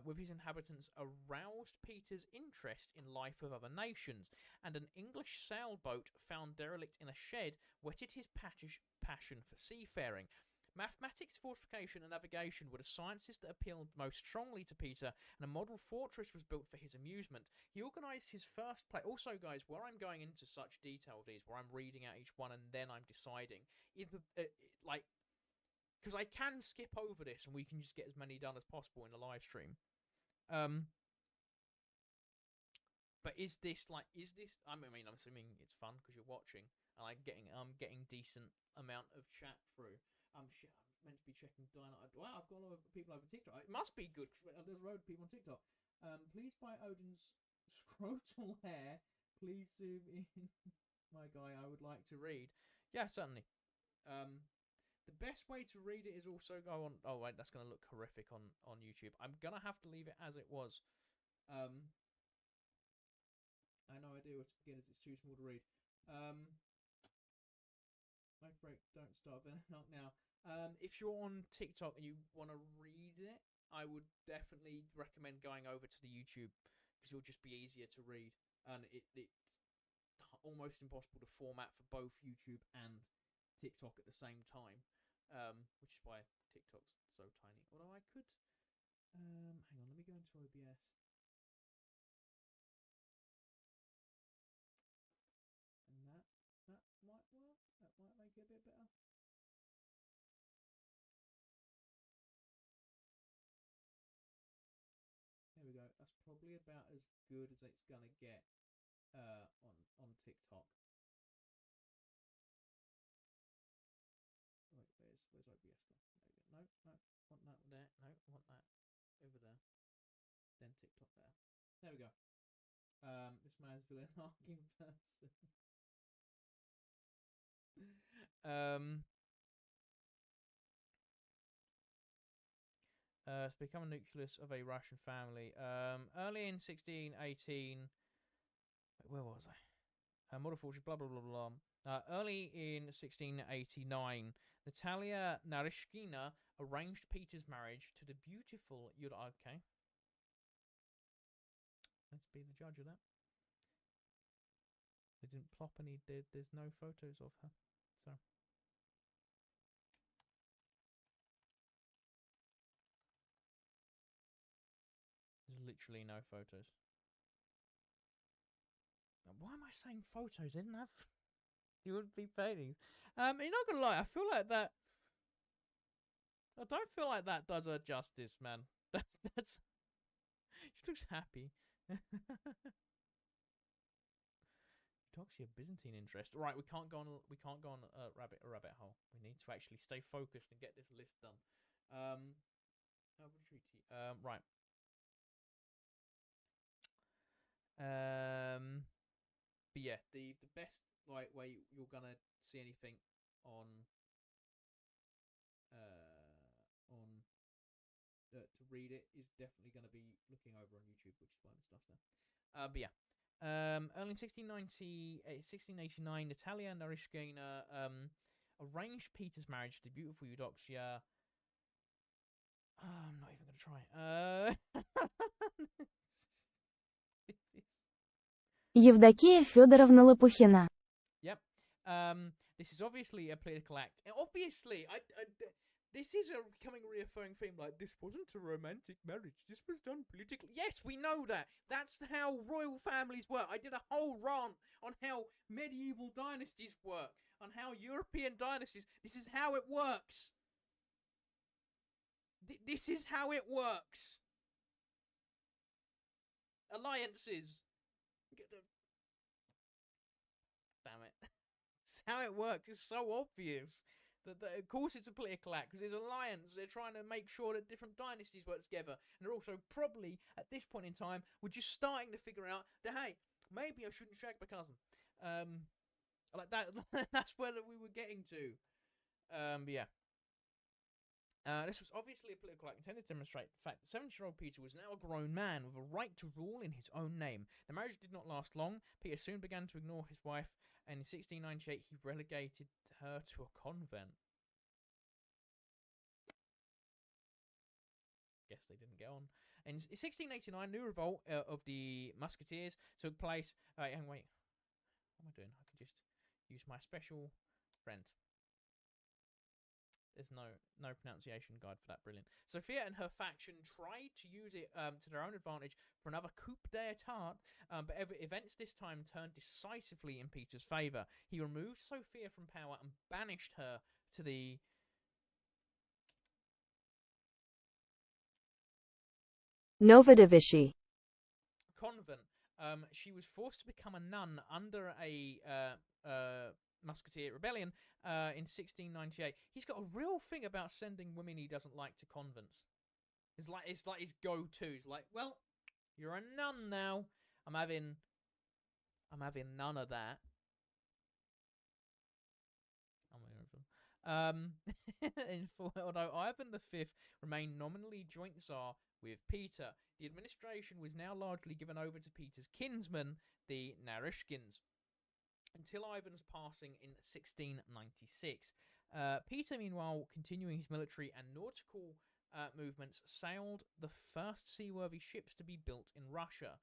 with his inhabitants aroused Peter's interest in life of other nations, and an English sailboat found derelict in a shed whetted his passion for seafaring. Mathematics, fortification, and navigation were the sciences that appealed most strongly to Peter, and a model fortress was built for his amusement. He organised his first play. Also, guys, where I'm going into such detail, these where I'm reading out each one and then I'm deciding either because I can skip over this and we can just get as many done as possible in the live stream. But is this? I mean, I'm assuming it's fun because you're watching, and I'm getting decent amount of chat through. meant to be checking Dynamite. Wow, I've got a lot of people over TikTok. It must be good because there's a load of people on TikTok. Please buy Odin's scrotal hair. Please zoom in. My guy, I would like to read. Yeah, certainly. The best way to read it is also go on. Oh wait, that's gonna look horrific on YouTube. I'm gonna have to leave it as it was. I know I do. For beginners, it's too small to read. Make break. Don't start. Not now. If you're on TikTok and you want to read it, I would definitely recommend going over to the YouTube because it'll just be easier to read, and it's almost impossible to format for both YouTube and TikTok at the same time, which is why TikTok's so tiny. Although I could, hang on, let me go into OBS. And that might work. That might make it a bit better. There we go. That's probably about as good as it's gonna get on TikTok. Wait, where's OBS gone? There we go. No, want that there. No, want that over there. Then TikTok there. There we go. This man's villain in person. To become a nucleus of a Russian family. Early in 1618. Where was I? Model fortune, blah blah blah blah. Early in 1689, Natalia Narishkina arranged Peter's marriage to the beautiful Yura. Okay, let's be the judge of that. They didn't plop any. There's no photos of her, so. There's literally no photos. Why am I saying photos? They didn't have. You wouldn't be paintings. You're not gonna lie. I feel like that. I don't feel like that does her justice, man. That's. She looks happy. Talks your Byzantine interest. Right, we can't go on. We can't go on a rabbit hole. We need to actually stay focused and get this list done. Right. But yeah, the best way you're gonna see anything on to read it is definitely gonna be looking over on YouTube, which is why the stuff's there. But yeah, early in 1689, Natalia Narishkina arranged Peter's marriage to the beautiful Eudoxia. I'm not even gonna try. Евдокия Федоровна Лопухина. Yep. This is obviously a political act. Obviously, this is a becoming reoccurring theme. Like, this wasn't a romantic marriage. This was done politically. Yes, we know that. That's how royal families work. I did a whole rant on how medieval dynasties work, on how European dynasties. This is how it works. This is how it works. Alliances. Damn it. That's how it works. It's so obvious. That of course it's a political act because there's an alliance. They're trying to make sure that different dynasties work together. And they're also probably, at this point in time, we're just starting to figure out that, hey, maybe I shouldn't shag my cousin. Like that. That's where we were getting to. But yeah. This was obviously a political act intended to demonstrate the fact that 70-year-old Peter was now a grown man with a right to rule in his own name. The marriage did not last long. Peter soon began to ignore his wife, and in 1698 he relegated her to a convent. Guess they didn't get on. In 1689, new revolt of the Musketeers took place. And wait, what am I doing? I could just use my special friend. There's no pronunciation guide for that. Brilliant. Sophia and her faction tried to use it to their own advantage for another coup d'état, but events this time turned decisively in Peter's favour. He removed Sophia from power and banished her to the Novodevichy convent. She was forced to become a nun under a Musketeer Rebellion in 1698. He's got a real thing about sending women he doesn't like to convents. It's like his go-to. It's like, well, you're a nun now. I'm having none of that. Although Ivan V remained nominally joint Tsar with Peter, the administration was now largely given over to Peter's kinsmen, the Naryshkins, until Ivan's passing in 1696. Peter, meanwhile, continuing his military and nautical movements, sailed the first seaworthy ships to be built in Russia.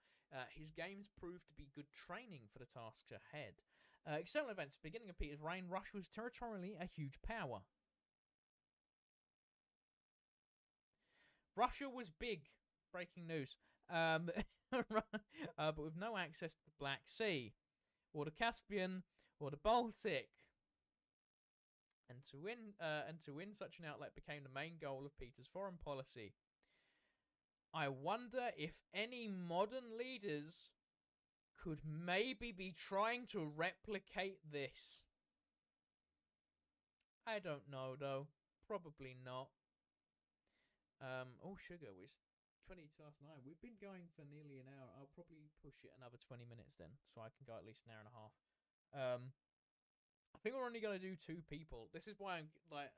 His games proved to be good training for the tasks ahead. External events. Beginning of Peter's reign, Russia was territorially a huge power. Russia was big. Breaking news. But with no access to the Black Sea, or the Caspian, or the Baltic. And to win such an outlet became the main goal of Peter's foreign policy. I wonder if any modern leaders could maybe be trying to replicate this. I don't know, though. Probably not. Oh, sugar, we're 20 past 9. We've been going for nearly an hour. I'll probably push it another 20 minutes then, so I can go at least an hour and a half. I think we're only going to do 2 people. This is why I'm like,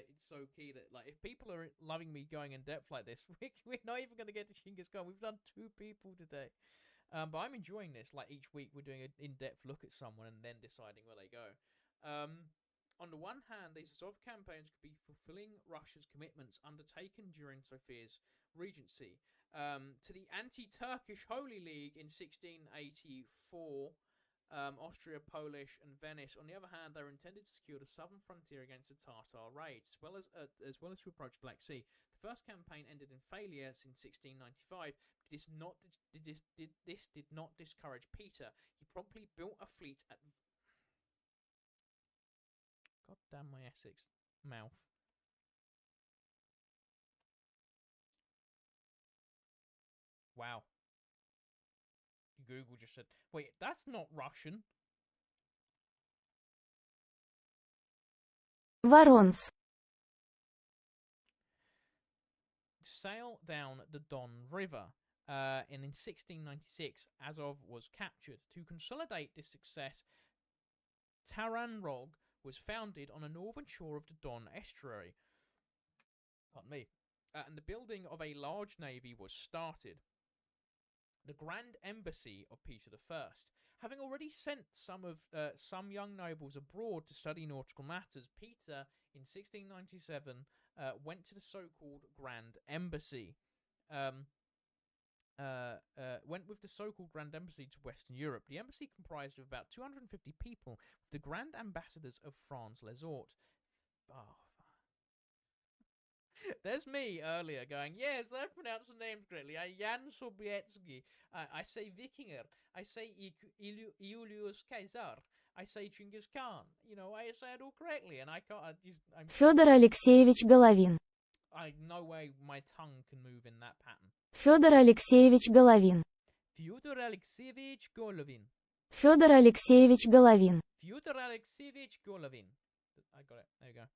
it's so key that like if people are loving me going in depth like this, we're not even going to get to Genghis Khan. We've done 2 people today. But I'm enjoying this. Like each week we're doing an in-depth look at someone and then deciding where they go. On the one hand, these sort of campaigns could be fulfilling Russia's commitments undertaken during Sophia's regency. To the anti-Turkish Holy League in 1684, Austria, Polish, and Venice. On the other hand, they were intended to secure the southern frontier against the Tatar raids, as well as to approach Black Sea. The first campaign ended in failure in 1695. This did not discourage Peter. He promptly built a fleet at. God damn my Essex mouth. Wow. Google just said, wait, that's not Russian. Воронс. Sail down the Don River. And in 1696, Azov was captured. To consolidate this success, Taranrog was founded on the northern shore of the Don estuary. Pardon me. And the building of a large navy was started. The Grand Embassy of Peter I, having already sent some young nobles abroad to study nautical matters, Peter, in 1697, went to the so-called Grand Embassy. Went with the so-called Grand Embassy to Western Europe. The embassy comprised of about 250 people, with the Grand Ambassadors of France Lesort. Oh. There's me earlier going, yes, I pronounced the names correctly. Jan Sobietsky. I say Vikinger. I say Julius Caesar. I say Genghis Khan. You know, I say it all correctly, and I can't. Федор Алексеевич Головин. No way my tongue can move in that pattern. Федор Алексеевич Головин. Fyodor Alexeyevich Golovin. Федор Алексеевич Головин. Fyodor Alexeyevich Golovin. I got it. There you go.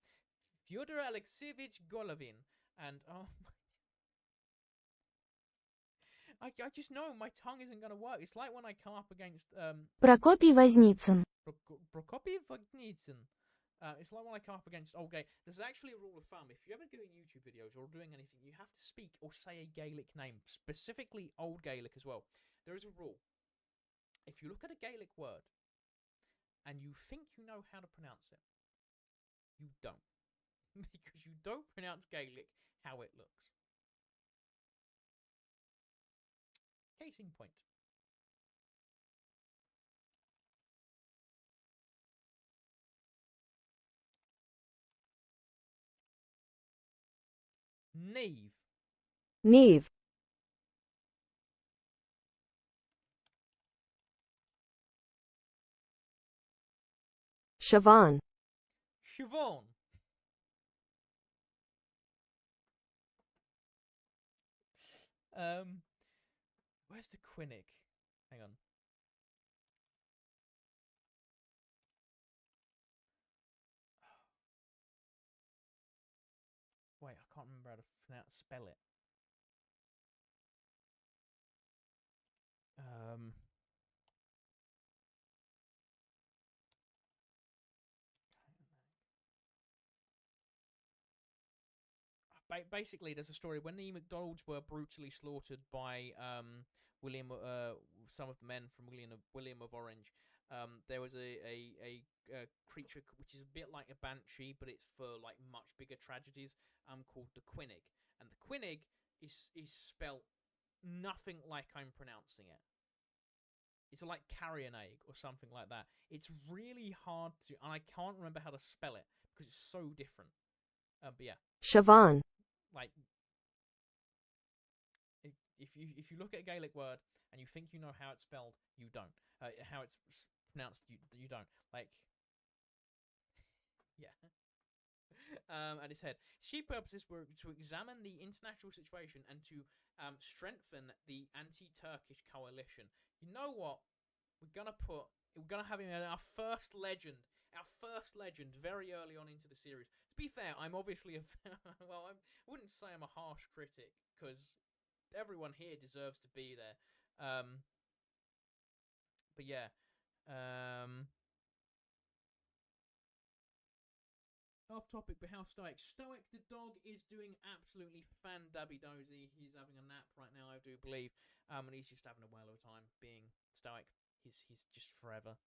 Fyodor Alexeyevich Golovin. And oh my, I just know my tongue isn't going to work. It's like when I come up against Прокопий Возницын. Prokopy Voznitsyn. It's like when I come up against old Gaelic. There's actually a rule of thumb. If you're ever doing YouTube videos or doing anything, you have to speak or say a Gaelic name, specifically old Gaelic as well. There is a rule. If you look at a Gaelic word and you think you know how to pronounce it, you don't. Because you don't pronounce Gaelic how it looks. Case in point. Neve. Neve. Siobhan. Siobhan. Where's the Quinnic? Hang on. I can't remember how to spell it. Basically, there's a story when the MacDonalds were brutally slaughtered by William, some of the men from William of Orange. There was a creature which is a bit like a banshee, but it's for like much bigger tragedies. Called the Quinnig, and the Quinnig is spelt nothing like I'm pronouncing it. It's like carrion egg or something like that. It's really hard to, and I can't remember how to spell it because it's so different. But yeah, Siobhan, like if you look at a Gaelic word and you think you know how it's spelled, you don't. How it's pronounced, you don't. Like, yeah. At his head, his chief purposes were to examine the international situation and to strengthen the anti-Turkish coalition. You know what? We're gonna have him as our first legend very early on into the series. To be fair, I'm obviously I wouldn't say I'm a harsh critic because everyone here deserves to be there. But yeah, off topic, but how Stoic? Stoic the dog is doing absolutely fan-dabby-dozy. He's having a nap right now, I do believe, and he's just having a whale of a time being Stoic. He's just forever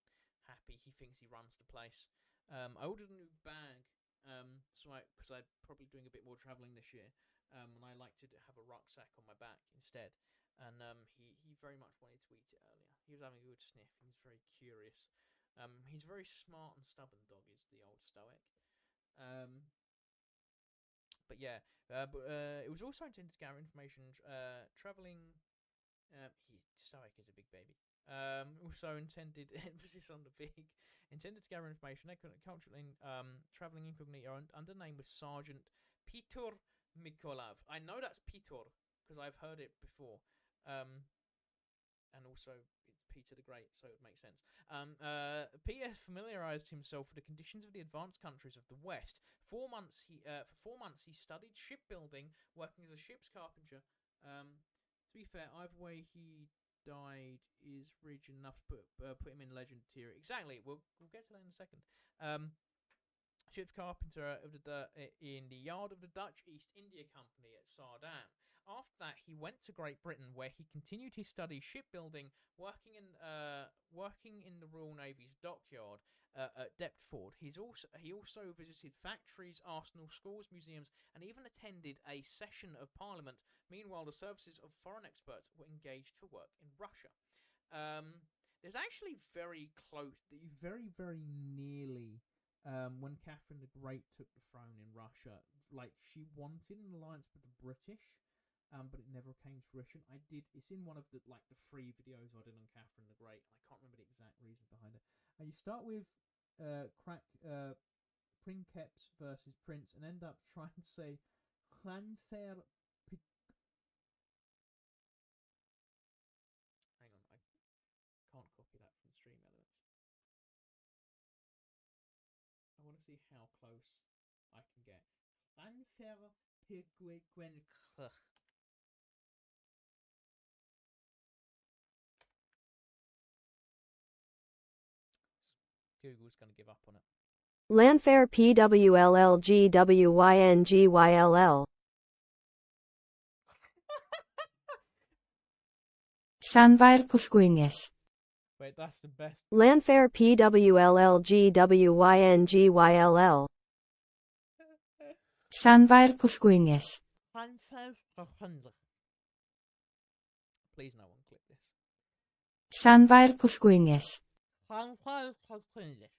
happy. He thinks he runs the place. I ordered a new bag, because I'm probably doing a bit more traveling this year, and I like to have a rucksack on my back instead. And he very much wanted to eat it earlier. He was having a good sniff. He's very curious. He's very smart and stubborn dog, is the old Stoic. But yeah, it was also intended to gather information. Traveling, Stoic is a big baby. Also intended emphasis on the big. Intended to gather information. Culturally, traveling incognito under name was Sergeant Peter Mikolov. I know that's Peter because I've heard it before. And also it's Peter the Great, so it would make sense. Peter familiarized himself with the conditions of the advanced countries of the West. For 4 months, he studied shipbuilding, working as a ship's carpenter. To be fair, either way he died is region enough to put him in legend tier. Exactly. We'll get to that in a second. Ship's carpenter in the yard of the Dutch East India Company at Sardam. After that, he went to Great Britain, where he continued his studies shipbuilding, working in the Royal Navy's dockyard at Deptford. He also visited factories, arsenals, schools, museums, and even attended a session of Parliament. Meanwhile, the services of foreign experts were engaged for work in Russia. There's actually very very nearly. When Catherine the Great took the throne in Russia, like she wanted an alliance with the British, but it never came to fruition. It's in one of the 3 videos I did on Catherine the Great, and I can't remember the exact reason behind it. And you start with Princeps versus Prince, and end up trying to say Clanfair. Hang on, I can't copy that from Stream Elements. I want to see how close I can get. Clanfair Pigwen. Google's going to give up on it. Lanfair PWLLGWYNGYLL. Llanfair Pwllgwyngyll. Wait, that's the best. Lanfair PWLLGWYNGYLL. Llanfair Pwllgwyngyll. Please, no one click this. Llanfair Pwllgwyngyll. Llanfair Pwllgwyngyll.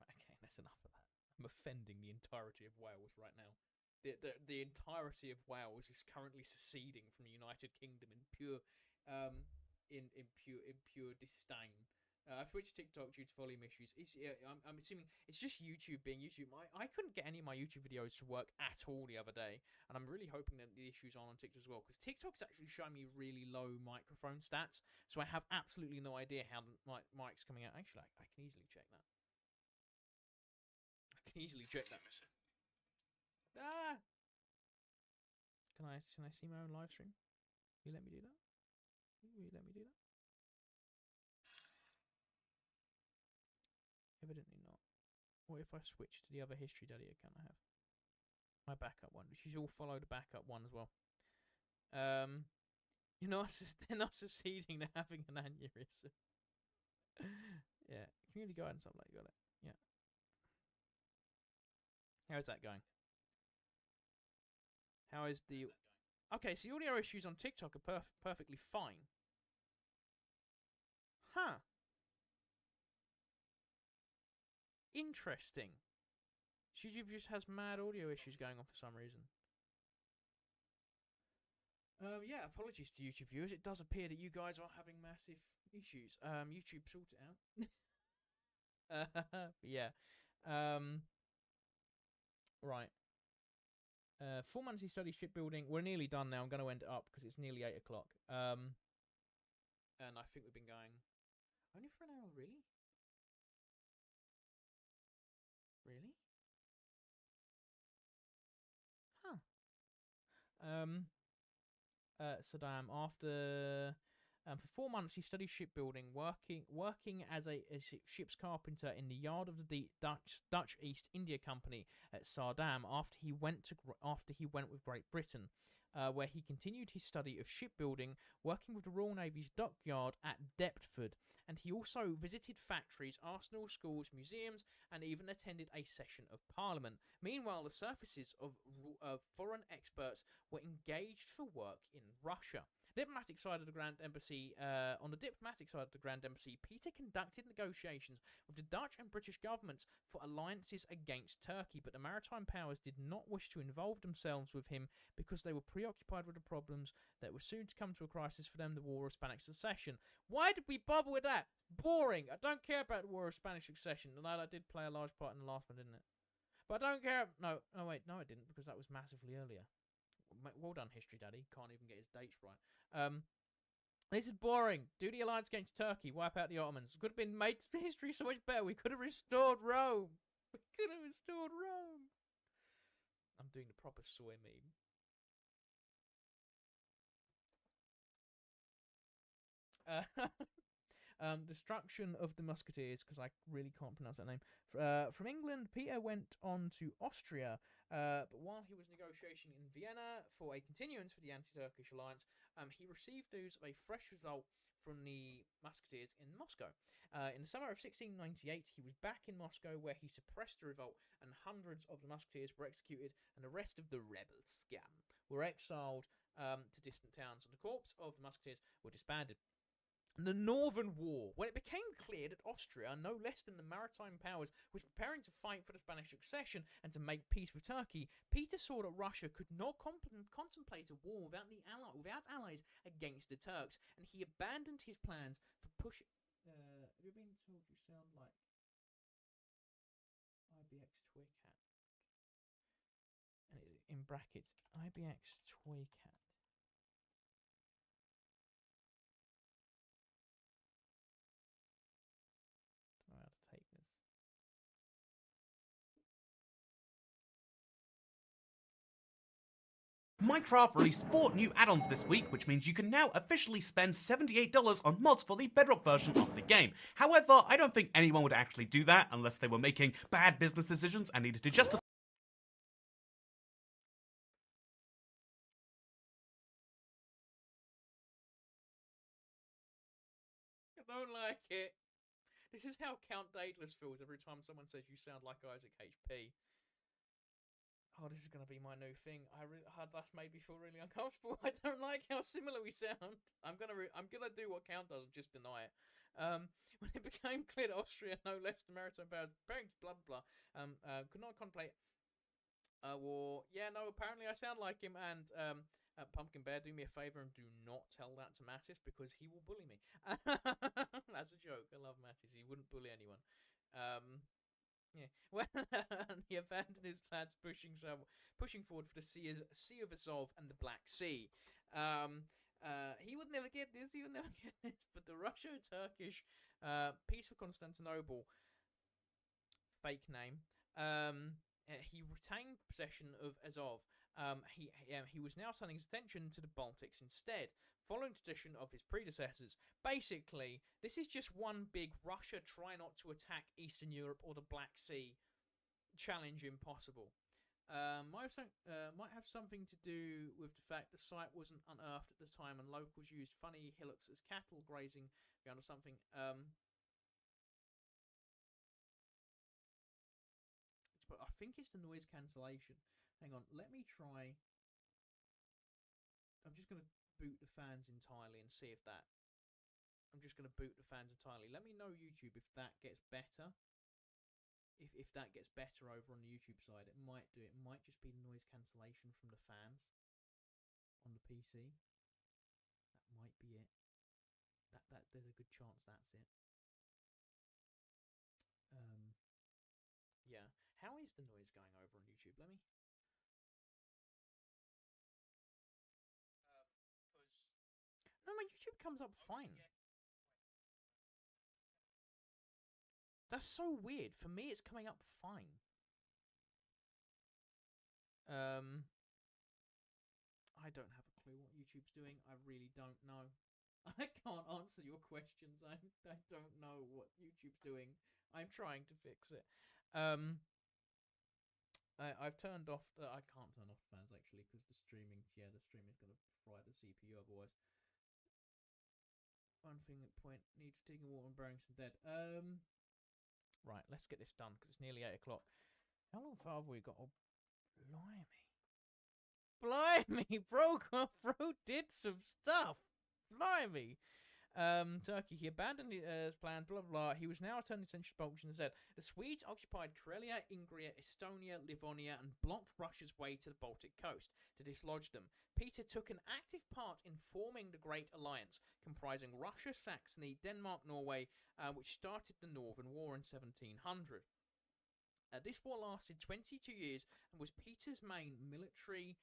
Okay, that's enough of that. I'm offending the entirety of Wales right now. The entirety of Wales is currently seceding from the United Kingdom in pure disdain I've switched to TikTok due to volume issues. I'm assuming it's just YouTube being YouTube. I couldn't get any of my YouTube videos to work at all the other day, and I'm really hoping that the issues are on TikTok as well, because TikTok's actually showing me really low microphone stats, so I have absolutely no idea how the mic's coming out. Actually, I can easily check that. Ah! Can I see my own live stream? Will you let me do that? Evidently not. What if I switch to the other History Daddy account I have? My backup one. You should all follow the backup one as well. You're not succeeding, they're having an aneurysm. Yeah. Community guidance upload, got it. Yeah. How's that going? How is the... Okay, so the audio issues on TikTok are perfectly fine. Huh. Interesting. YouTube just has mad audio issues going on for some reason. Yeah, apologies to YouTube viewers. It does appear that you guys are having massive issues. YouTube, sort it out. Yeah. Right. 4 months he studied shipbuilding. We're nearly done now. I'm going to end it up because it's nearly 8 o'clock. And I think we've been going only for an hour, really? Really? Huh. Saddam, after for 4 months he studied shipbuilding, working as a ship's carpenter in the yard of the Dutch East India Company at Saddam. After he went with Great Britain, where he continued his study of shipbuilding, working with the Royal Navy's dockyard at Deptford. And he also visited factories, arsenals, schools, museums, and even attended a session of Parliament. Meanwhile, the services of foreign experts were engaged for work in Russia. Diplomatic side of the Grand Embassy. On the diplomatic side of the Grand Embassy, Peter conducted negotiations with the Dutch and British governments for alliances against Turkey, but the maritime powers did not wish to involve themselves with him because they were preoccupied with the problems that were soon to come to a crisis for them, the War of Spanish Succession. Why did we bother with that? Boring. I don't care about the War of Spanish Succession, although that did play a large part in the last one, didn't it? But I don't care. No, wait, no, it didn't, because that was massively earlier. Well done, History Daddy. Can't even get his dates right. This is boring. Do the alliance against Turkey. Wipe out the Ottomans. Could have been made history so much better. We could have restored Rome. I'm doing the proper soy meme. Destruction of the Musketeers, because I really can't pronounce that name. From England, Peter went on to Austria, but while he was negotiating in Vienna for a continuance for the anti-Turkish alliance, he received news of a fresh result from the Musketeers in Moscow. In the summer of 1698, he was back in Moscow, where he suppressed the revolt, and hundreds of the Musketeers were executed, and the rest of the rebel scum were exiled to distant towns, and the corps of the Musketeers were disbanded. The Northern War. When it became clear that Austria, no less than the maritime powers, was preparing to fight for the Spanish succession and to make peace with Turkey, Peter saw that Russia could not contemplate a war without allies against the Turks, and he abandoned his plans for pushing... have you been told you sound like IBX Toy Cat? And it's in brackets, IBX Toy Cat. Minecraft released 4 new add-ons this week, which means you can now officially spend $78 on mods for the Bedrock version of the game. However, I don't think anyone would actually do that unless they were making bad business decisions and needed to justify. I don't like it. This is how Count Daedalus feels every time someone says you sound like Isaac HP. Oh, this is going to be my new thing. That's made me feel really uncomfortable. I don't like how similar we sound. I'm gonna do what Count does and just deny it. When it became clear that Austria, no less than maritime powers, blah blah blah, could not contemplate war. Yeah, no. Apparently, I sound like him, and Pumpkin Bear, do me a favor and do not tell that to Mattis because he will bully me. That's a joke. I love Mattis. He wouldn't bully anyone. Yeah. Well, he abandoned his plans, pushing forward for the Sea of Azov and the Black Sea. He would never get this. He would never get this. But the Russo-Turkish Peace of Constantinople, fake name. He retained possession of Azov. He was now turning his attention to the Baltics instead, following tradition of his predecessors. Basically, this is just one big Russia try not to attack Eastern Europe or the Black Sea challenge impossible. Might have something to do with the fact the site wasn't unearthed at the time and locals used funny hillocks as cattle grazing ground or something. But I think it's the noise cancellation. Hang on, let me try. I'm just going to boot the fans entirely and see if that. I'm just going to boot the fans entirely. Let me know, YouTube, if that gets better. If that gets better over on the YouTube side, it might do. It might just be the noise cancellation from the fans on the PC. That might be it. That there's a good chance that's it. Yeah. How is the noise going over on YouTube? Let me. No, my YouTube comes up fine. That's so weird. For me, it's coming up fine. I don't have a clue what YouTube's doing. I really don't know. I can't answer your questions. I don't know what YouTube's doing. I'm trying to fix it. I've turned off. I can't turn off fans actually because the streaming. Yeah, the streaming's gonna fry the CPU otherwise. One thing at point need for taking water and burying some dead. Right, let's get this done because it's nearly 8 o'clock. How long have we got? Oh, blimey, bro did some stuff. Blimey. Turkey. He abandoned his plan, blah, blah, blah. He was now turning attention to Baltics and said, the Swedes occupied Karelia, Ingria, Estonia, Livonia, and blocked Russia's way to the Baltic coast to dislodge them. Peter took an active part in forming the Great Alliance, comprising Russia, Saxony, Denmark, Norway, which started the Northern War in 1700. This war lasted 22 years and was Peter's main military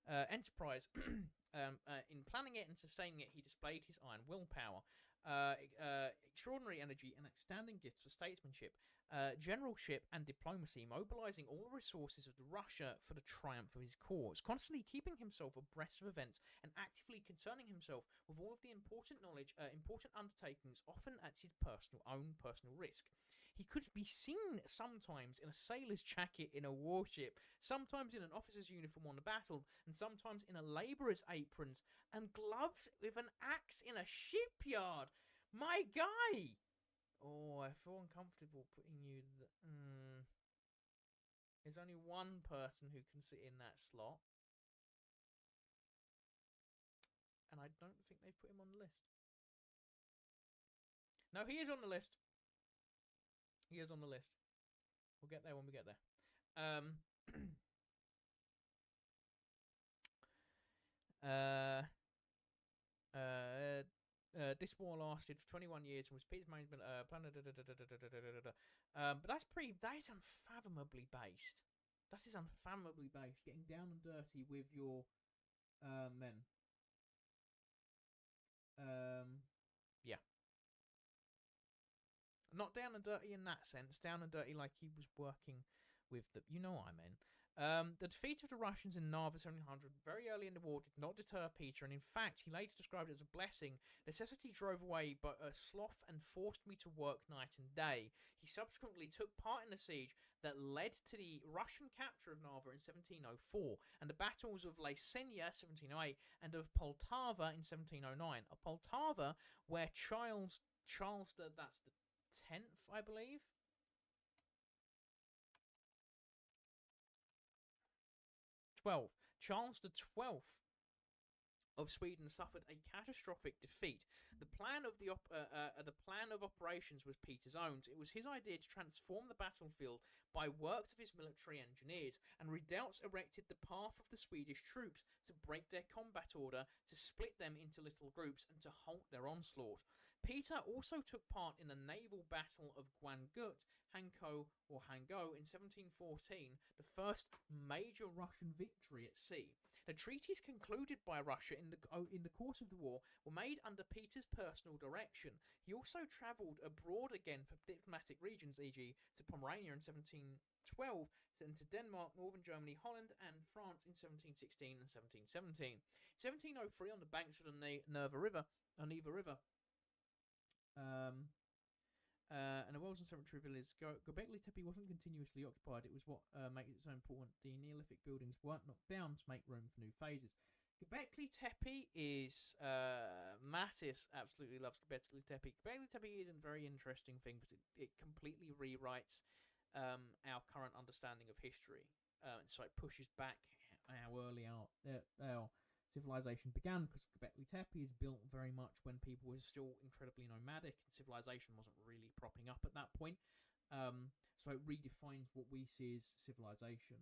enterprise. In planning it and sustaining it, he displayed his iron willpower, extraordinary energy, and outstanding gifts for statesmanship, generalship, and diplomacy, mobilizing all the resources of Russia for the triumph of his cause, constantly keeping himself abreast of events and actively concerning himself with all of the important knowledge, important undertakings, often at his own personal risk. He could be seen sometimes in a sailor's jacket in a warship, sometimes in an officer's uniform on the battle, and sometimes in a labourer's aprons and gloves with an axe in a shipyard. My guy! Oh, I feel uncomfortable putting you... There's only one person who can sit in that slot. And I don't think they've put him on the list. No, he is on the list. He is on the list. We'll get there when we get there. This war lasted for 21 years and was Peter's management plan. But that is unfathomably based. That is unfathomably based. Getting down and dirty with your men. Yeah. Not down and dirty in that sense. Down and dirty like he was working with the... You know what I mean. The defeat of the Russians in Narva 1700 very early in the war did not deter Peter, and in fact, he later described it as a blessing. Necessity drove away but sloth and forced me to work night and day. He subsequently took part in the siege that led to the Russian capture of Narva in 1704, and the battles of Lasenia 1708 and of Poltava in 1709. Of Poltava, where Charles that's the 10th, I believe. Charles the 12th of Sweden suffered a catastrophic defeat. The plan of operations was Peter's own. It was his idea to transform the battlefield by works of his military engineers, and redoubts erected the path of the Swedish troops to break their combat order, to split them into little groups, and to halt their onslaught. Peter also took part in the naval battle of Guangut, Hanko in 1714, the first major Russian victory at sea. The treaties concluded by Russia in the course of the war were made under Peter's personal direction. He also travelled abroad again for diplomatic regions, e.g. to Pomerania in 1712, and to Denmark, northern Germany, Holland, and France in 1716 and 1717. In 1703, on the banks of the Neva River, and the Wells and Cemetery Village, Göbekli Tepe wasn't continuously occupied. It was what made it so important. The Neolithic buildings weren't knocked down to make room for new phases. Göbekli Tepe is Mattis absolutely loves Göbekli Tepe. Göbekli Tepe is a very interesting thing because it completely rewrites our current understanding of history. So it pushes back how early our civilization began, because Göbekli Tepe is built very much when people were still incredibly nomadic and civilization wasn't really propping up at that point. So it redefines what we see as civilization.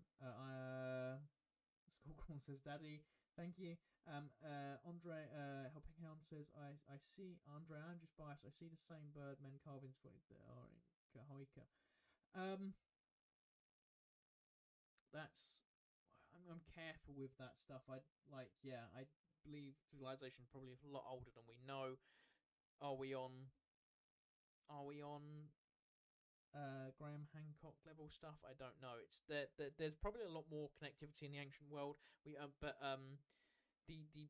Skullcrawl says, "Daddy, thank you." Andre Helpinghound says, "I see, Andre, I'm just biased. I see the same bird men carvings that are in Cahoeca." I'm careful with that stuff. I believe civilization is probably a lot older than we know. Are we on Graham Hancock level stuff? I don't know. It's there's probably a lot more connectivity in the ancient world. The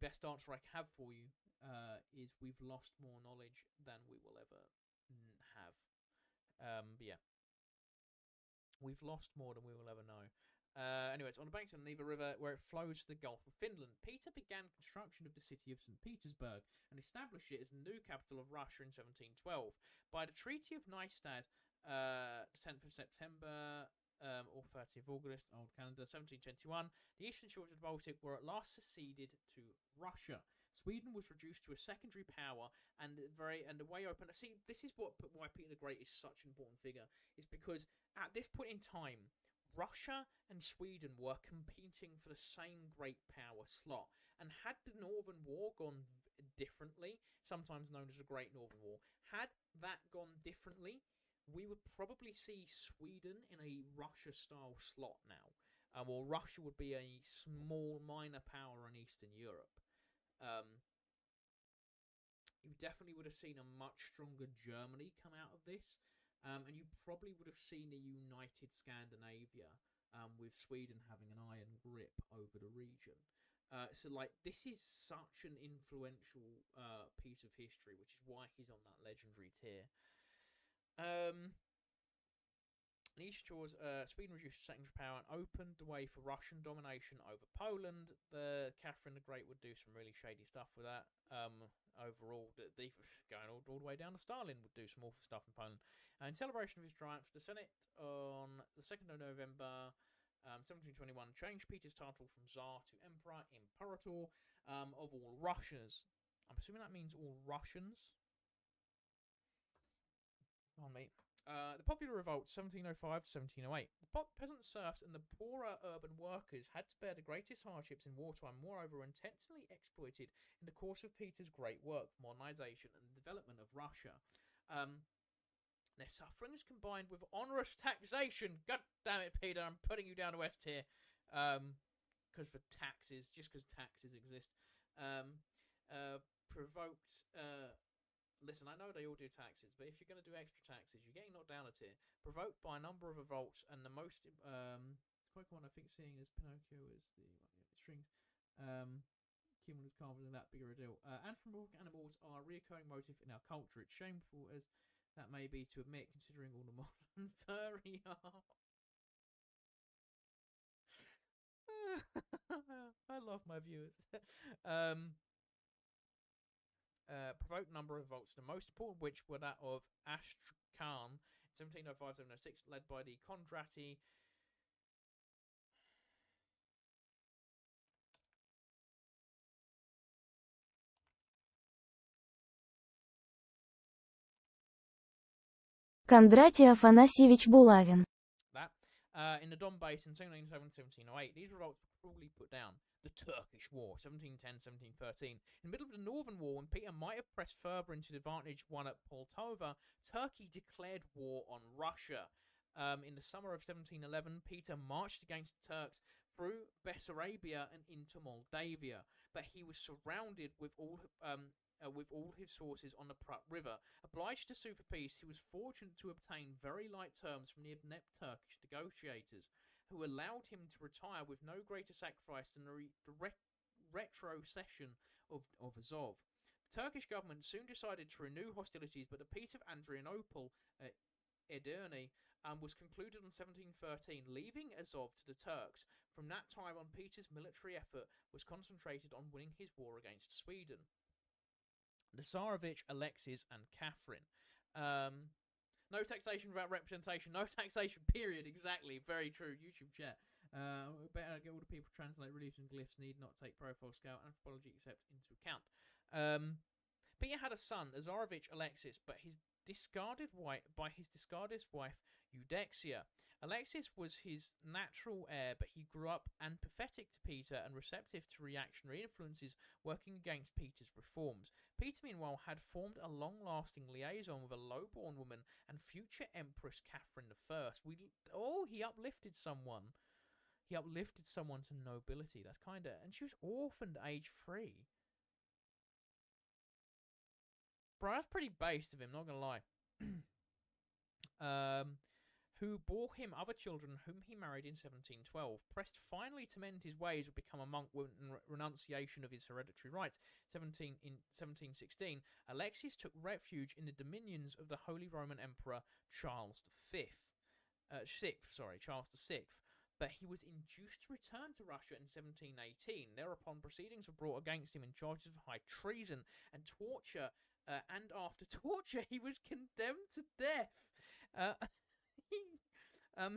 best answer I have for you is we've lost more knowledge than we will ever have. But yeah, we've lost more than we will ever know. Anyways, on the banks of the Neva River, where it flows to the Gulf of Finland, Peter began construction of the city of St. Petersburg and established it as the new capital of Russia in 1712. By the Treaty of Nystad, the 10th of September or 30th of August, old calendar, 1721, the eastern shores of the Baltic were at last seceded to Russia. Sweden was reduced to a secondary power, and the way open. See, this is why Peter the Great is such an important figure. Is because at this point in time, Russia and Sweden were competing for the same great power slot. And had the Northern War gone differently, sometimes known as the Great Northern War, had that gone differently, we would probably see Sweden in a Russia-style slot now. Or Russia would be a small minor power in Eastern Europe. You definitely would have seen a much stronger Germany come out of this. And you probably would have seen a united Scandinavia, with Sweden having an iron grip over the region. So this is such an influential piece of history, which is why he's on that legendary tier. The East Shores, Sweden reduced secondary power and opened the way for Russian domination over Poland. Catherine the Great would do some really shady stuff with that. Overall, going all the way down to Stalin would do some awful stuff in Poland. In celebration of his triumph, the Senate on the 2nd of November 1721 changed Peter's title from Tsar to Emperor Imperator of all Russias. I'm assuming that means all Russians. Come on, mate. The popular revolt, 1705 to 1708. The peasant serfs and the poorer urban workers had to bear the greatest hardships in wartime, moreover intensely exploited in the course of Peter's great work for modernization and the development of Russia. Their sufferings combined with onerous taxation. God damn it, Peter, I'm putting you down to S tier. Because taxes exist. Provoked... Listen, I know they all do taxes, but if you're going to do extra taxes, you're getting knocked down a tier. Provoked by a number of revolts, and the most quite one I think seeing as Pinocchio is the strings. Kim was carved in that bigger a deal. Anthropomorphic animals are a recurring motif in our culture. It's shameful as that may be to admit, considering all the modern furry art. I love my viewers. Provoked number of revolts, the most important which were that of Astrakhan in 1705-1706, led by the Kondrati Кондратий Афанасьевич Булавин. That. In the Don Basin, 1707-1708, these revolts were cruelly put down. The Turkish War, 1710-1713. In the middle of the Northern War, when Peter might have pressed further into the advantage won at Poltava, Turkey declared war on Russia. In the summer of 1711, Peter marched against the Turks through Bessarabia and into Moldavia, but he was surrounded with all his forces on the Prut River. Obliged to sue for peace, he was fortunate to obtain very light terms from the inept Turkish negotiators, who allowed him to retire with no greater sacrifice than the retrocession of Azov. The Turkish government soon decided to renew hostilities, but the Peace of Adrianople at Edirne was concluded in 1713, leaving Azov to the Turks. From that time on, Peter's military effort was concentrated on winning his war against Sweden. The Tsarevich, Alexis, and Catherine. No taxation without representation. No taxation, period. Exactly. Very true. YouTube chat. Better get all the people translate reliefs and glyphs. Need not take profile, scale, anthropology, except into account. Peter had a son, the Tsarevich Alexis, but his discarded wife Eudoxia. Alexis was his natural heir, but he grew up antipathetic to Peter and receptive to reactionary influences working against Peter's reforms. Peter, meanwhile, had formed a long-lasting liaison with a low-born woman and future Empress Catherine I. He uplifted someone. He uplifted someone to nobility. That's kind of... And she was orphaned at age 3. Bro, that's pretty based of him, not gonna lie. Who bore him other children whom he married in 1712. Pressed finally to mend his ways would become a monk with renunciation of his hereditary rights. In 1716, Alexius took refuge in the dominions of the Holy Roman Emperor Charles V. Charles VI. But he was induced to return to Russia in 1718. Thereupon, proceedings were brought against him in charges of high treason and torture. And after torture, he was condemned to death.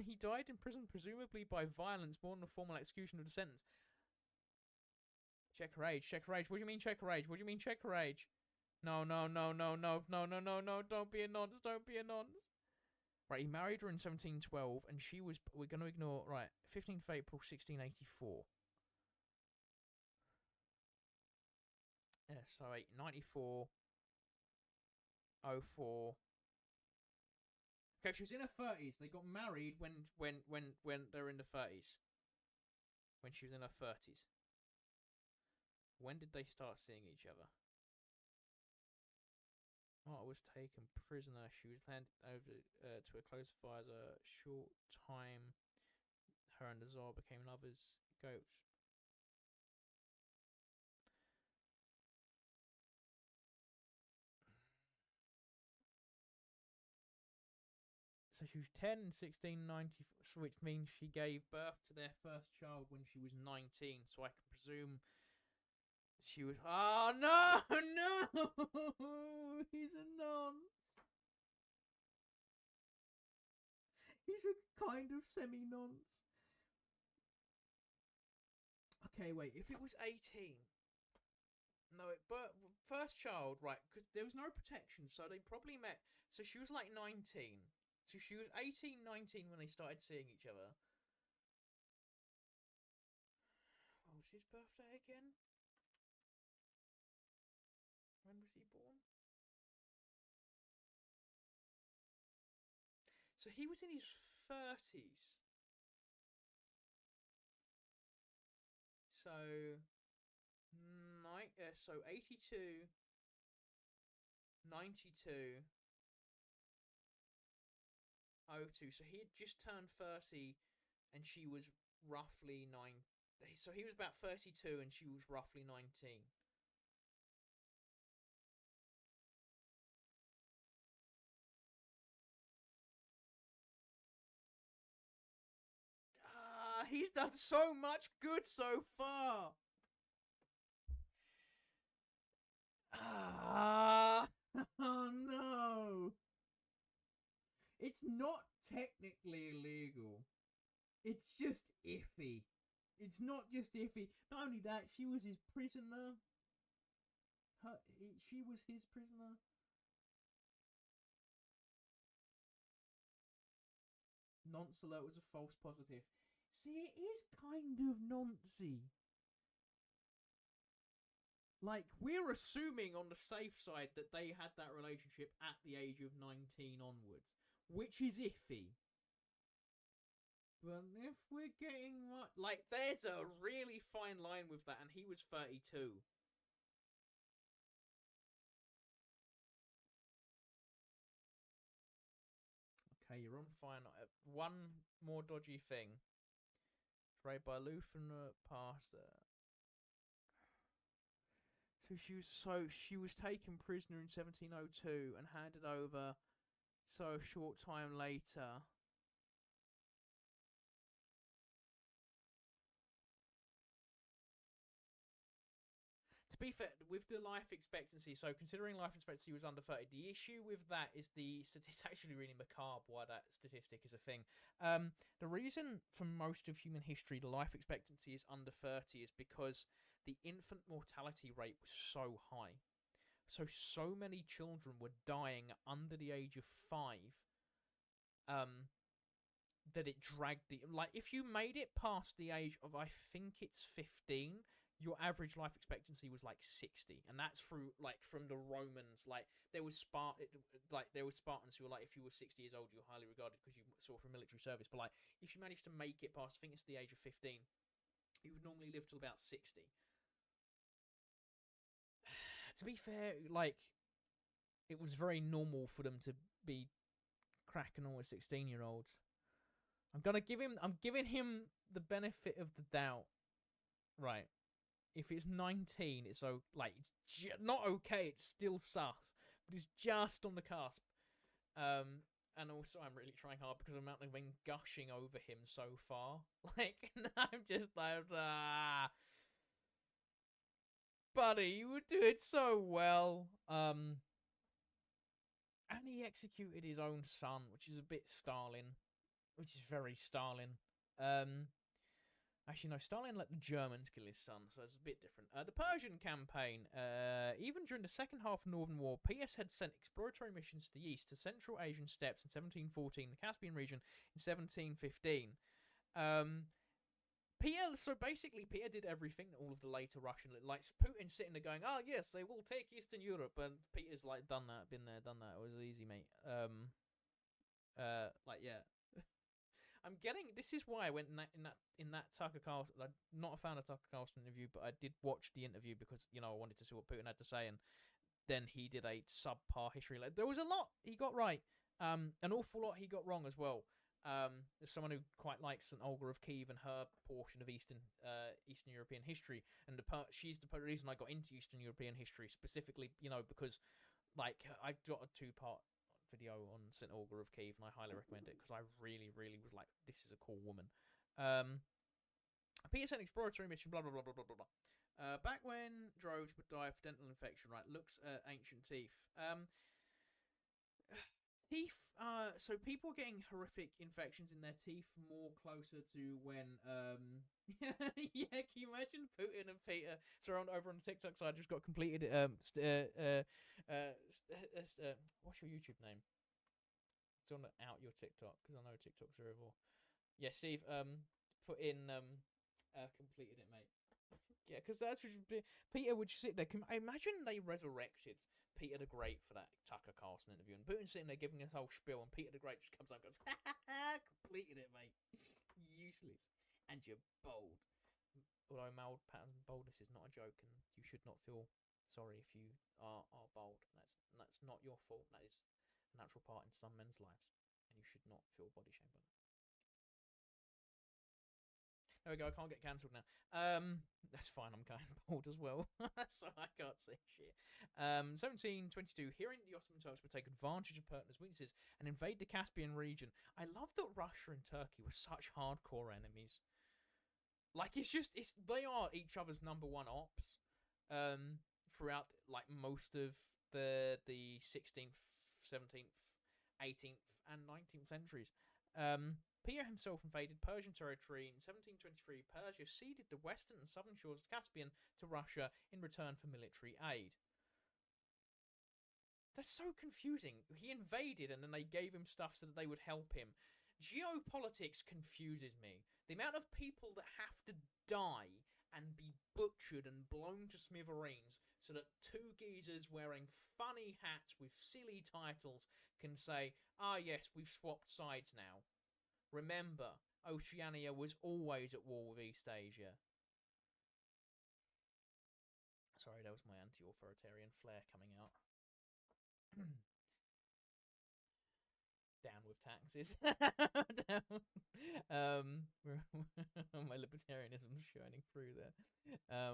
He died in prison, presumably by violence, more than a formal execution of the sentence. Check her age. What do you mean check her age? No. Don't be a nonce. Right, he married her in 1712, and she was... We're going to ignore... Right, 15th of April, 1684. Yeah, so 94... 04... Okay, she was in her 30s. They got married when they're in the 30s. When she was in her 30s. When did they start seeing each other? Marta was taken prisoner. She was handed over to a close advisor. Short time, her and the Tsar became lovers. Goats. So she was 10 in 1690, which means she gave birth to their first child when she was 19. So I can presume she was... Oh, no! He's a nonce. He's a kind of semi-nonce. Okay, wait. If it was 18... No, but first child, right, because there was no protection, so they probably met... So she was like 19... So she was 18, 19 when they started seeing each other. What was his birthday again? When was he born? So he was in his 30s. So 82, 92... 02. So he had just turned 30 and she was roughly 9. So he was about 32 and she was roughly 19. He's done so much good so far. Oh no. It's not technically illegal. It's just iffy. It's not just iffy. Not only that, she was his prisoner. She was his prisoner. nonce alert was a false positive. See, it is kind of noncy. Like, we're assuming on the safe side that they had that relationship at the age of 19 onwards, which is iffy. But if we're getting like, there's a really fine line with that, and he was 32. Okay, you're on fire. One more dodgy thing. Raised by Lutheran pastor. So she was taken prisoner in 1702 and handed over. So a short time later. To be fair, with the life expectancy, so considering life expectancy was under 30, the issue with that is it's actually really macabre why that statistic is a thing. The reason for most of human history the life expectancy is under 30 is because the infant mortality rate was so high. So many children were dying under the age of 5 that it dragged the... Like, if you made it past the age of, I think it's 15... your average life expectancy was like 60, and that's through like from the Romans. Like there was Spartans who were like, if you were 60 years old, you were highly regarded because you saw from military service. But like, if you managed to make it past, I think it's the age of 15, you would normally live till about 60. To be fair, like it was very normal for them to be cracking all 16-year-olds. I'm giving him the benefit of the doubt, right? If it's 19, it's not okay. It's still sus, but it's just on the cusp. And also, I'm really trying hard because I'm not been gushing over him so far. Like, I'm just like, buddy, you were doing so well. And he executed his own son, which is a bit Stalin, which is very Stalin. Actually, no, Stalin let the Germans kill his son, so it's a bit different. The Persian campaign. Even during the second half of the Northern War, PS had sent exploratory missions to the east, to Central Asian steppes in 1714, the Caspian region in 1715. So basically, Peter did everything that all of the later Russian... Like, Putin's sitting there going, oh, yes, they will take Eastern Europe, and Peter's like, done that, been there, done that, it was easy, mate. Yeah. I'm getting. This is why I went in that Tucker Carlson. I'm not a fan of Tucker Carlson interview, but I did watch the interview because I wanted to see what Putin had to say, and then he did a subpar history. Like, there was a lot he got right, an awful lot he got wrong as well. As someone who quite likes St. Olga of Kyiv and her portion of Eastern European history, and she's the reason I got into Eastern European history specifically. Because like I've got a 2-part video on St. Olga of Kyiv, and I highly recommend it because I really, really was like, this is a cool woman. Peter sent exploratory mission, blah, blah, blah, blah, blah, blah. Back when droves would die of dental infection, right? Looks at ancient teeth. Teeth, so people getting horrific infections in their teeth more closer to when, yeah, can you imagine Putin and Peter surround over on the TikTok side just got completed, what's your YouTube name? It's on out your TikTok, because I know TikToks are evil. Yeah, Steve, put in, completed it, mate. Yeah, because that's what Peter would sit there. Imagine they resurrected Peter the Great for that Tucker Carlson interview, and Putin's sitting there giving us whole spiel, and Peter the Great just comes up and goes, completed it, mate. Useless. And you're bold. Although mild pattern boldness is not a joke, and you should not feel sorry if you are bold. That's not your fault. That is a natural part in some men's lives, and you should not feel body shame by that. There we go, I can't get cancelled now. That's fine, I'm kind of bold as well. So I can't say shit. 1722, hearing that the Ottoman Turks would take advantage of Pertina's weaknesses and invade the Caspian region. I love that Russia and Turkey were such hardcore enemies. Like, they are each other's number one ops throughout, like, most of the 16th, 17th, 18th, and 19th centuries. Peter himself invaded Persian territory in 1723. Persia ceded the western and southern shores of the Caspian to Russia in return for military aid. That's so confusing. He invaded and then they gave him stuff so that they would help him. Geopolitics confuses me. The amount of people that have to die and be butchered and blown to smithereens so that two geezers wearing funny hats with silly titles can say, ah yes, we've swapped sides now. Remember, Oceania was always at war with East Asia. Sorry, that was my anti-authoritarian flair coming out. Down with taxes. My libertarianism's shining through there.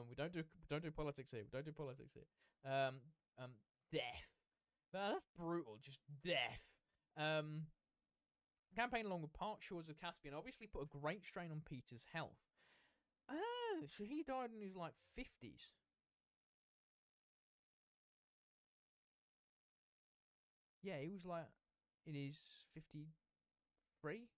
We don't do politics here. We don't do politics here. Death. That's brutal. Just death. Campaign along the park shores of Caspian obviously put a great strain on Peter's health. Oh, so he died in his like 50s. Yeah, he was like in his 53.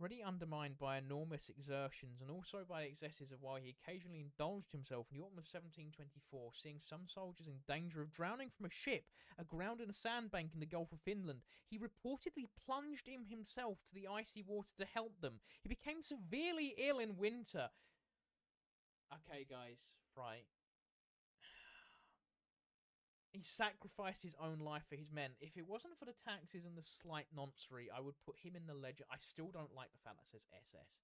Already undermined by enormous exertions and also by excesses of why he occasionally indulged himself in the autumn of 1724, seeing some soldiers in danger of drowning from a ship aground in a sandbank in the Gulf of Finland. He reportedly plunged him himself to the icy water to help them. He became severely ill in winter. Okay, guys, right. He sacrificed his own life for his men. If it wasn't for the taxes and the slight noncery, I would put him in the ledger. I still don't like the fact that says SS.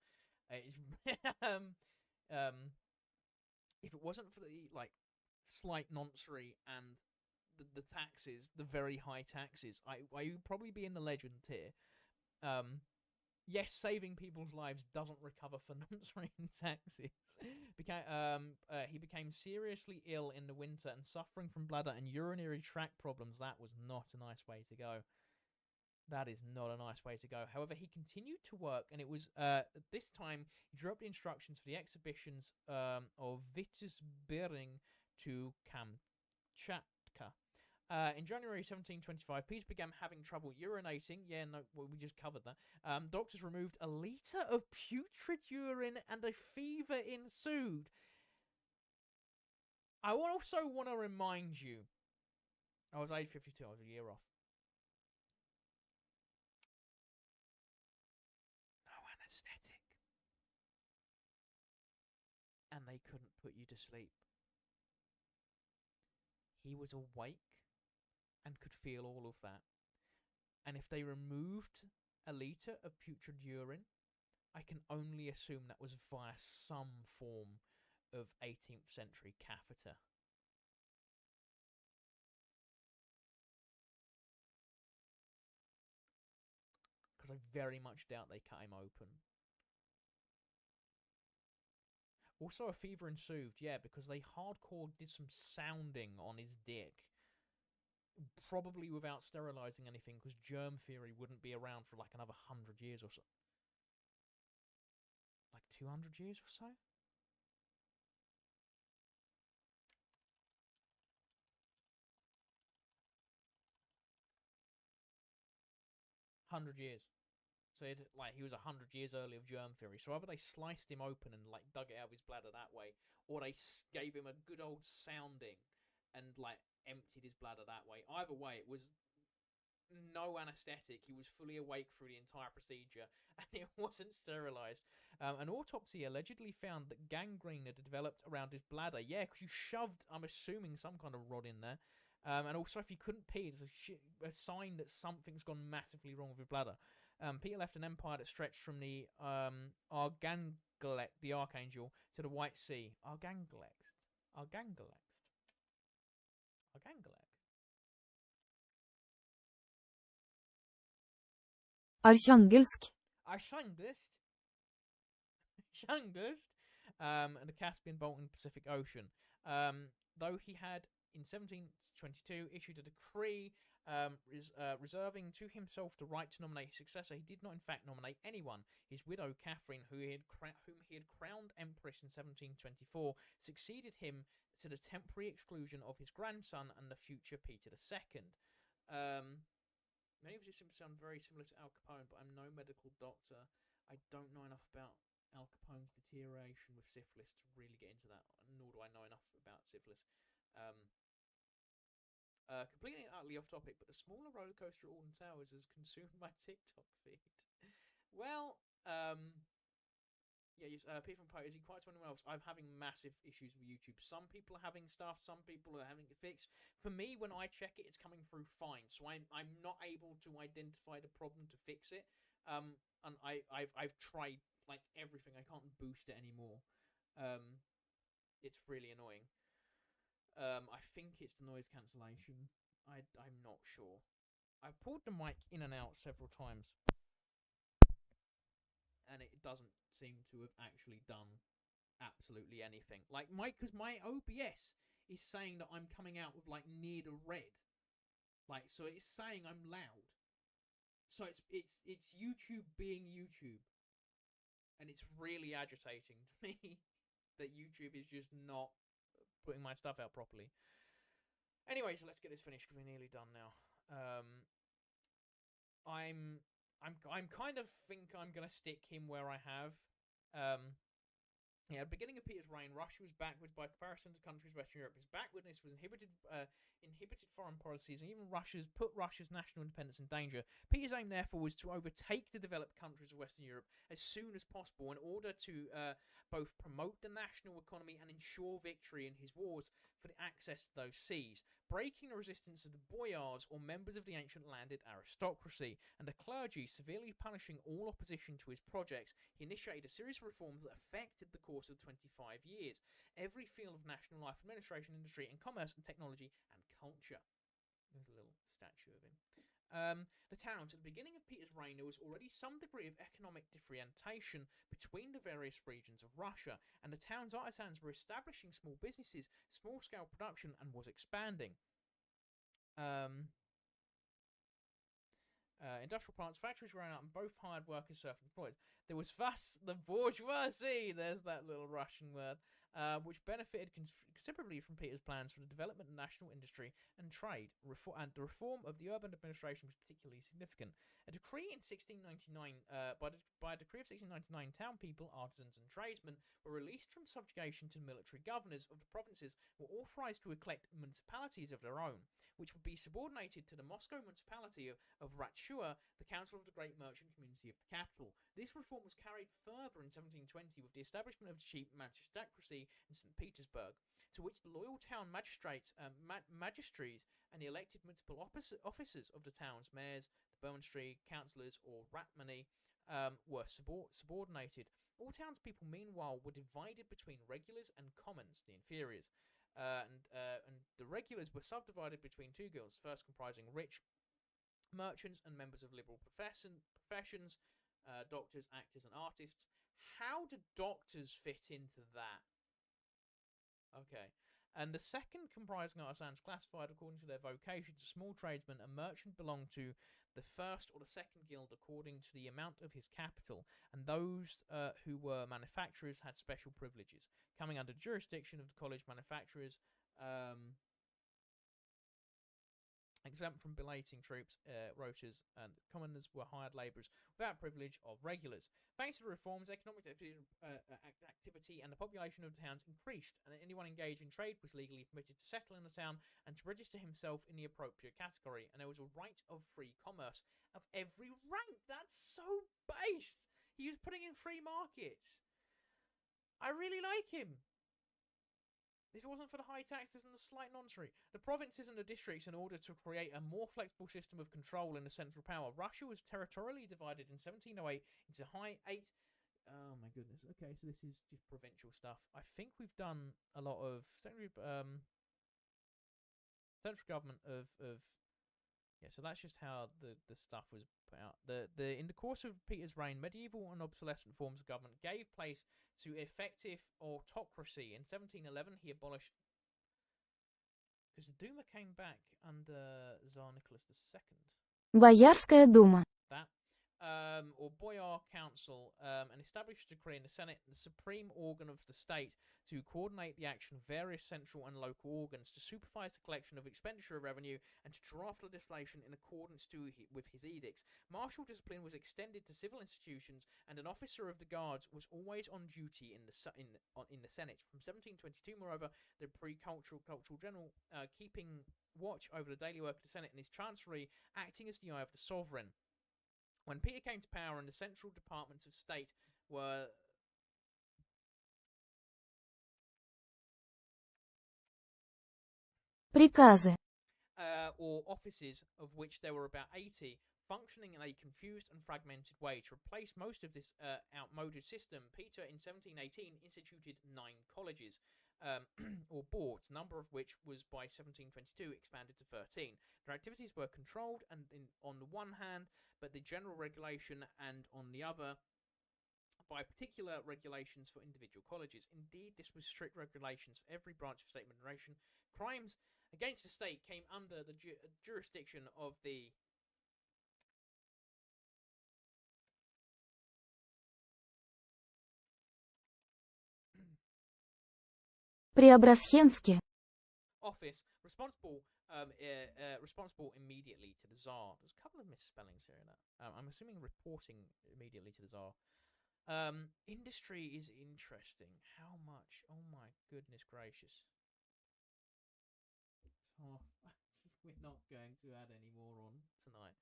If it wasn't for the slight noncery and the taxes, the very high taxes, I would probably be in the legend tier. Yes, saving people's lives doesn't recover for noncery and taxes. He became seriously ill in the winter and suffering from bladder and urinary tract problems. That was not a nice way to go. That is not a nice way to go. However, he continued to work, and it was this time he drew up the instructions for the exhibitions of Vitusbering to Kamchatka. In January 1725, Peter began having trouble urinating. Yeah, no, well, we just covered that. Doctors removed a litre of putrid urine and a fever ensued. I also want to remind you, I was age 52, I was a year off. No anaesthetic. And they couldn't put you to sleep. He was awake and could feel all of that. And if they removed a litre of putrid urine, I can only assume that was via some form of 18th century catheter. Because I very much doubt they cut him open. Also, a fever ensued, yeah, because they hardcore did some sounding on his dick. Probably without sterilizing anything, because germ theory wouldn't be around for like another 100 years or so. Like 200 years or so? $100 years. So he was 100 years early of germ theory. So either they sliced him open and dug it out of his bladder that way, or they gave him a good old sounding and emptied his bladder that way. Either way, it was no anesthetic. He was fully awake through the entire procedure, and it wasn't sterilized. An autopsy allegedly found that gangrene had developed around his bladder. Yeah, because you shoved, I'm assuming, some kind of rod in there. And also, if you couldn't pee, it's a sign that something's gone massively wrong with your bladder. Peter left an empire that stretched from the the Archangel, to the White Sea. Archanglext. Архангельск. And the Caspian, Baltic, Pacific Ocean. Though he had, in 1722, issued a decree reserving to himself the right to nominate his successor, he did not in fact nominate anyone. His widow, Catherine, whom he had crowned empress in 1724, succeeded him to the temporary exclusion of his grandson and the future Peter II. Many of these sound very similar to Al Capone, but I'm no medical doctor. I don't know enough about Al Capone's deterioration with syphilis to really get into that, nor do I know enough about syphilis. Completely and utterly off topic, but the smaller roller coaster at Alton Towers has consumed my TikTok feed. Well, yeah, Pete from Poe, is he quite to anyone else? I'm having massive issues with YouTube. Some people are having stuff, some people are having it fixed. For me, when I check it, it's coming through fine, so I'm not able to identify the problem to fix it. And I've tried like everything. I can't boost it anymore. It's really annoying. I think it's the noise cancellation. I'm not sure. I've pulled the mic in and out several times, and it doesn't seem to have actually done absolutely anything. Like because my OBS is saying that I'm coming out with like near the red, like so it's saying I'm loud. So it's YouTube being YouTube, and it's really agitating to me that YouTube is just not putting my stuff out properly. Anyway, so let's get this finished because we're nearly done now. I'm kind of think I'm gonna stick him where I have. At the beginning of Peter's reign, Russia was backwards by comparison to countries in Western Europe. His backwardness was inhibited foreign policies, and even put Russia's national independence in danger. Peter's aim, therefore, was to overtake the developed countries of Western Europe as soon as possible in order to both promote the national economy and ensure victory in his wars for the access to those seas, breaking the resistance of the boyars or members of the ancient landed aristocracy, and the clergy severely punishing all opposition to his projects. He initiated a series of reforms that affected the course of 25 years, every field of national life, administration, industry, and commerce, and technology, and culture. There's a little statue of him. The towns. At the beginning of Peter's reign, there was already some degree of economic differentiation between the various regions of Russia, and the town's artisans were establishing small businesses, small-scale production, and was expanding. Industrial plants, factories ran out, and both hired workers self-employed. There was thus the bourgeoisie, there's that little Russian word, which benefited considerably from Peter's plans for the development of national industry and trade, and the reform of the urban administration was particularly significant. A decree in 1699, by a decree of 1699, town people, artisans, and tradesmen were released from subjugation to the military governors of the provinces, were authorized to elect municipalities of their own, which would be subordinated to the Moscow municipality of Ratchua, the council of the great merchant community of the capital. This reform was carried further in 1720 with the establishment of the cheap magistracy in St. Petersburg, to which the loyal town magistrates and the elected municipal officers of the towns, mayors, the burmistry, councillors, or ratmani, were subordinated. All townspeople, meanwhile, were divided between regulars and commons, the inferiors. And the regulars were subdivided between two guilds, first comprising rich merchants and members of liberal professions, doctors, actors, and artists. How do doctors fit into that? Okay. And the second comprising artisans classified according to their vocations. A small tradesman, a merchant, belonged to the first or the second guild according to the amount of his capital, and those who were manufacturers had special privileges. Coming under jurisdiction of the college, manufacturers, exempt from belating troops, rotas, and commoners were hired labourers without privilege of regulars. Thanks to the reforms, economic activity and the population of the towns increased, and anyone engaged in trade was legally permitted to settle in the town and to register himself in the appropriate category, and there was a right of free commerce of every rank. That's so based! He was putting in free markets. I really like him. If it wasn't for the high taxes and the slight nonary, the provinces and the districts, in order to create a more flexible system of control in the central power, Russia was territorially divided in 1708 into Oh my goodness. Okay, so this is just provincial stuff. I think we've done a lot of central government of yeah. So that's just how the stuff was put out. In the course of Peter's reign, medieval and obsolescent forms of government gave place to effective autocracy. In 1711, he abolished, because the Duma came back under Tsar Nicholas II. Боярская дума. That or Boyar Council, and established a decree in the Senate, the supreme organ of the state, to coordinate the action of various central and local organs, to supervise the collection of expenditure revenue, and to draft legislation in accordance with his edicts. Martial discipline was extended to civil institutions, and an officer of the guards was always on duty in the Senate. From 1722, moreover, the pre-cultural general keeping watch over the daily work of the Senate and his chancellery, acting as the eye of the sovereign. When Peter came to power and the central departments of state were Приказы. or offices, of which there were about 80, functioning in a confused and fragmented way. To replace most of this outmoded system, Peter in 1718 instituted 9 colleges, or boards, number of which was by 1722 expanded to 13. Their activities were controlled on the one hand, but the general regulation, and on the other, by particular regulations for individual colleges. Indeed, this was strict regulations for every branch of state administration. Crimes against the state came under the jurisdiction of the Преобразхенске. office, responsible immediately to the Tsar. There's a couple of misspellings here in that. I'm assuming reporting immediately to the Tsar. Industry is interesting. How much? Oh my goodness gracious. Oh, we're not going to add any more on tonight.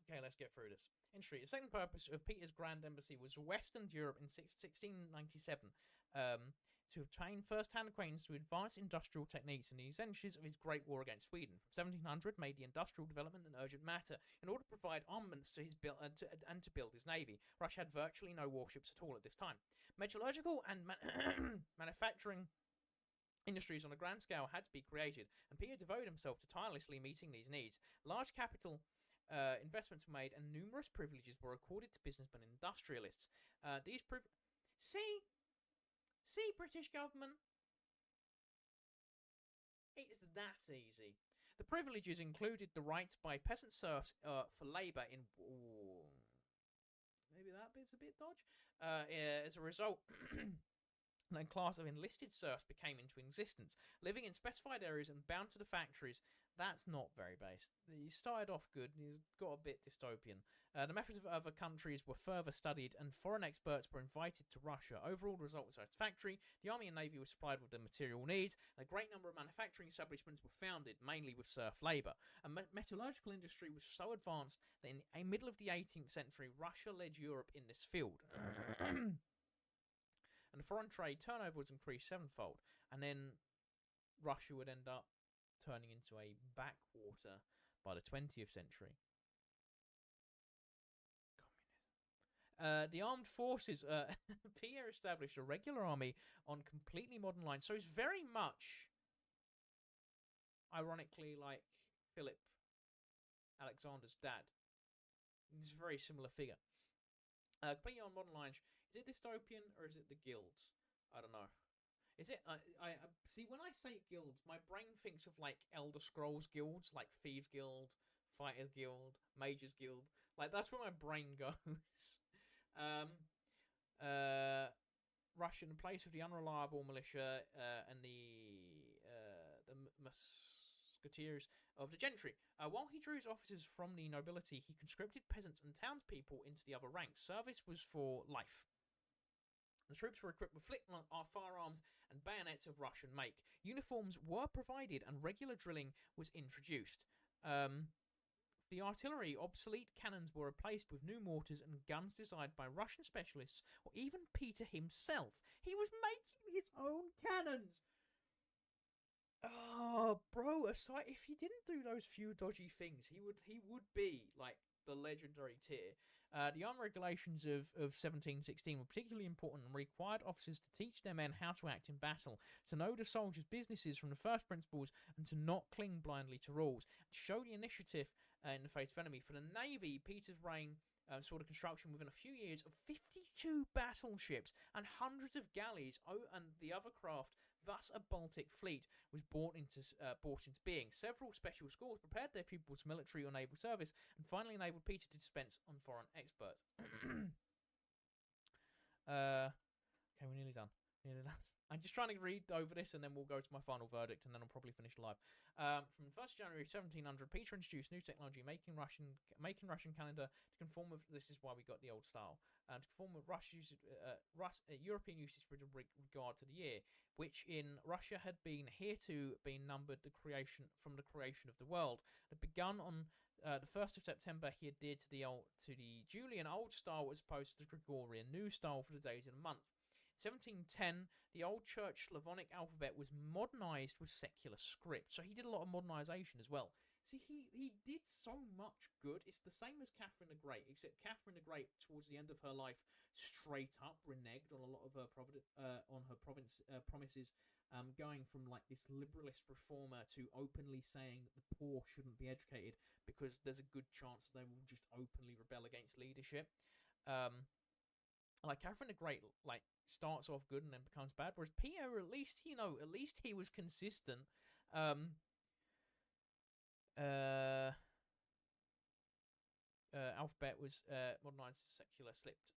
Okay, let's get through this. Industry. The second purpose of Peter's Grand Embassy was Western Europe in 1697, to obtain first-hand acquaintance with advanced industrial techniques and the essentials of his Great War against Sweden. From 1700, made the industrial development an urgent matter in order to provide armaments to his and to build his navy. Russia had virtually no warships at all at this time. Metallurgical and manufacturing industries on a grand scale had to be created, and Peter devoted himself to tirelessly meeting these needs. Large capital investments were made, and numerous privileges were accorded to businessmen and industrialists. See, British government, it's that easy. The privileges included the right by peasant serfs for labour in. Maybe that bit's a bit dodge. As a result. A class of enlisted serfs became into existence, living in specified areas and bound to the factories. That's not very based. He started off good, and he's got a bit dystopian. The methods of other countries were further studied, and foreign experts were invited to Russia. Overall, the result was satisfactory. The army and navy were supplied with the material needs, and a great number of manufacturing establishments were founded, mainly with serf labour. A metallurgical industry was so advanced that in the middle of the 18th century, Russia led Europe in this field. And the foreign trade turnover was increased sevenfold, and then Russia would end up turning into a backwater by the 20th century. Communism. The armed forces, Pierre established a regular army on completely modern lines, so it's very much, ironically, like Philip Alexander's dad. It's a very similar figure. Completely on modern lines. Is it dystopian or is it the guilds? I don't know. Is it? I see. When I say guilds, my brain thinks of like Elder Scrolls guilds, like Thieves Guild, Fighters Guild, Mages Guild. Like that's where my brain goes. Russia in place of the unreliable militia and the musketeers of the gentry. While he drew his officers from the nobility, he conscripted peasants and townspeople into the other ranks. Service was for life. The troops were equipped with firearms and bayonets of Russian make. Uniforms were provided and regular drilling was introduced. The artillery, obsolete cannons were replaced with new mortars and guns designed by Russian specialists or even Peter himself. He was making his own cannons! Oh, bro, aside, if he didn't do those few dodgy things, he would be like the legendary Tyr. The army regulations of 1716 were particularly important and required officers to teach their men how to act in battle, to know the soldiers' businesses from the first principles, and to not cling blindly to rules, and to show the initiative in the face of enemy. For the navy, Peter's reign saw the construction within a few years of 52 battleships and hundreds of galleys, and the other craft. Thus, a Baltic fleet was brought into being. Several special schools prepared their pupils for military or naval service, and finally enabled Peter to dispense on foreign experts. Okay, we're nearly done. I'm just trying to read over this, and then we'll go to my final verdict, and then I'll probably finish live. From 1st January 1700, Peter introduced new technology, making Russian calendar to conform with. This is why we got the old style. To conform with European usage with regard to the year, which in Russia had been numbered the creation of the world. It had begun on the 1st of September. He adhered to the Julian old style as opposed to the Gregorian new style for the days in a month. 1710, the old church Slavonic alphabet was modernized with secular script. So he did a lot of modernization as well. See, he did so much good. It's the same as Catherine the Great, except Catherine the Great, towards the end of her life, straight up reneged on a lot of her promises, going from like this liberalist reformer to openly saying that the poor shouldn't be educated because there's a good chance they will just openly rebel against leadership. Like Catherine the Great, like starts off good and then becomes bad, whereas Peter, at least he was consistent. Alphabet was modernized to secular slipped.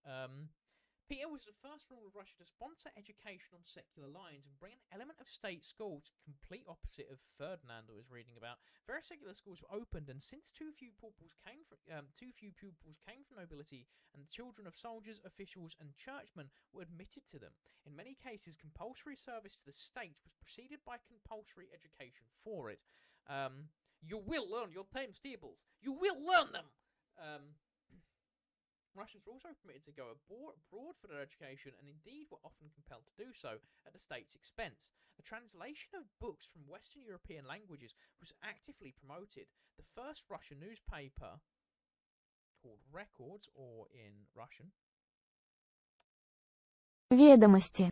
Peter was the first ruler of Russia to sponsor education on secular lines and bring an element of state school, complete opposite of Ferdinand I was reading about. Various secular schools were opened, and since too few pupils came from nobility, and the children of soldiers, officials, and churchmen were admitted to them. In many cases, compulsory service to the state was preceded by compulsory education for it. You will learn your timetables. You will learn them. Russians were also permitted to go abroad for their education, and indeed were often compelled to do so at the state's expense. The translation of books from Western European languages was actively promoted. The first Russian newspaper, called Records, or in Russian, Ведомости.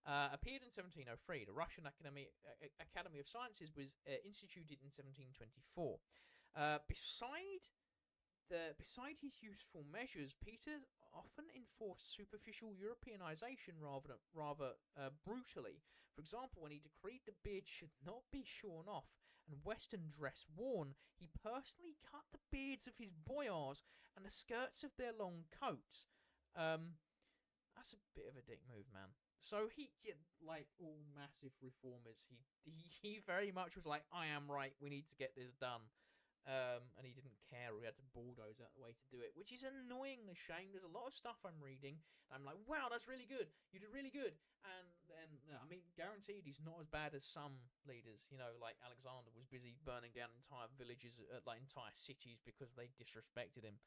appeared in 1703. The Russian Academy of Sciences was instituted in 1724. Beside his useful measures, Peter often enforced superficial Europeanization rather brutally. For example, when he decreed the beard should not be shorn off and Western dress worn, he personally cut the beards of his boyars and the skirts of their long coats. That's a bit of a dick move, man. So like all massive reformers, he very much was like, I am right, we need to get this done. And he didn't care. We had to bulldoze out the way to do it, which is annoyingly shame. There's a lot of stuff I'm reading. I'm like, wow, that's really good. You did really good. And then, I mean, guaranteed he's not as bad as some leaders. You know, like Alexander was busy burning down entire villages, like entire cities, because they disrespected him.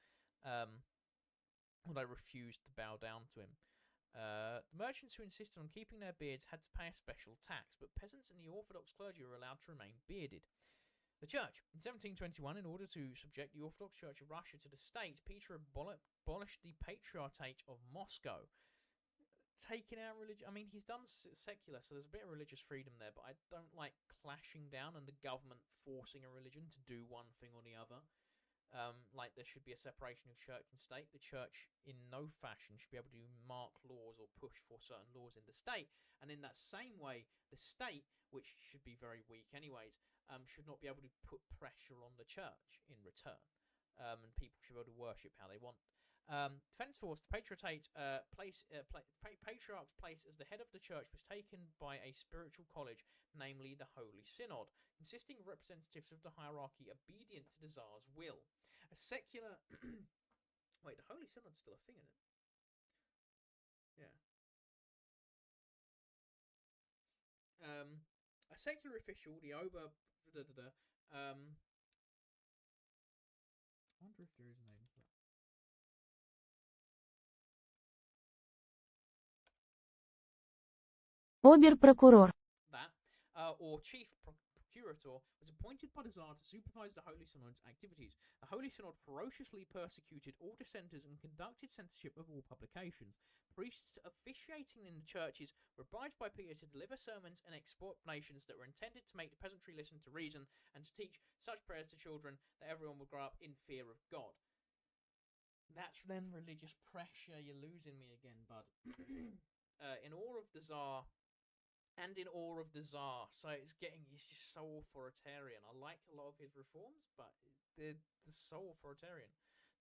Or they refused to bow down to him. The merchants who insisted on keeping their beards had to pay a special tax, but peasants and the Orthodox clergy were allowed to remain bearded. The Church. In 1721, in order to subject the Orthodox Church of Russia to the state, Peter abolished the Patriarchate of Moscow, taking out religion. I mean, he's done secular, so there's a bit of religious freedom there, but I don't like clashing down and the government forcing a religion to do one thing or the other. Like, there should be a separation of church and state. The church, in no fashion, should be able to mark laws or push for certain laws in the state. And in that same way, the state, which should be very weak anyways, should not be able to put pressure on the church in return. And people should be able to worship how they want. Defense Force, the Patriarch's place as the head of the church was taken by a spiritual college, namely the Holy Synod, consisting of representatives of the hierarchy obedient to the Tsar's will. A secular... Wait, the Holy Synod's still a thing, isn't it? Yeah. A secular official, the Ober... I wonder if there is a name for that. Обер-прокурор. Or chief procurator, was appointed by the Tsar to supervise the Holy Synod's activities. The Holy Synod ferociously persecuted all dissenters and conducted censorship of all publications. Priests officiating in the churches were obliged by Peter to deliver sermons and explanations that were intended to make the peasantry listen to reason and to teach such prayers to children that everyone would grow up in fear of God. That's then religious pressure. You're losing me again, bud. In awe of the Tsar... And in awe of the Tsar. So it's just so authoritarian. I like a lot of his reforms, but they're so authoritarian.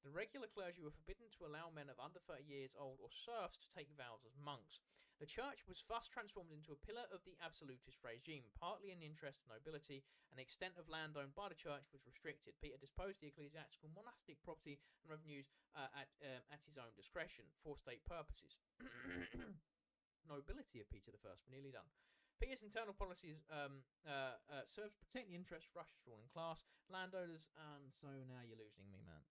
The regular clergy were forbidden to allow men of under 30 years old or serfs to take vows as monks. The church was thus transformed into a pillar of the absolutist regime, partly in the interest of nobility, and the extent of land owned by the church was restricted. Peter disposed the ecclesiastical monastic property and revenues at his own discretion for state purposes. Nobility of Peter I. We're nearly done. Peter's internal policies served to protect the interests of Russia's ruling class, landowners, and so now you're losing me, man.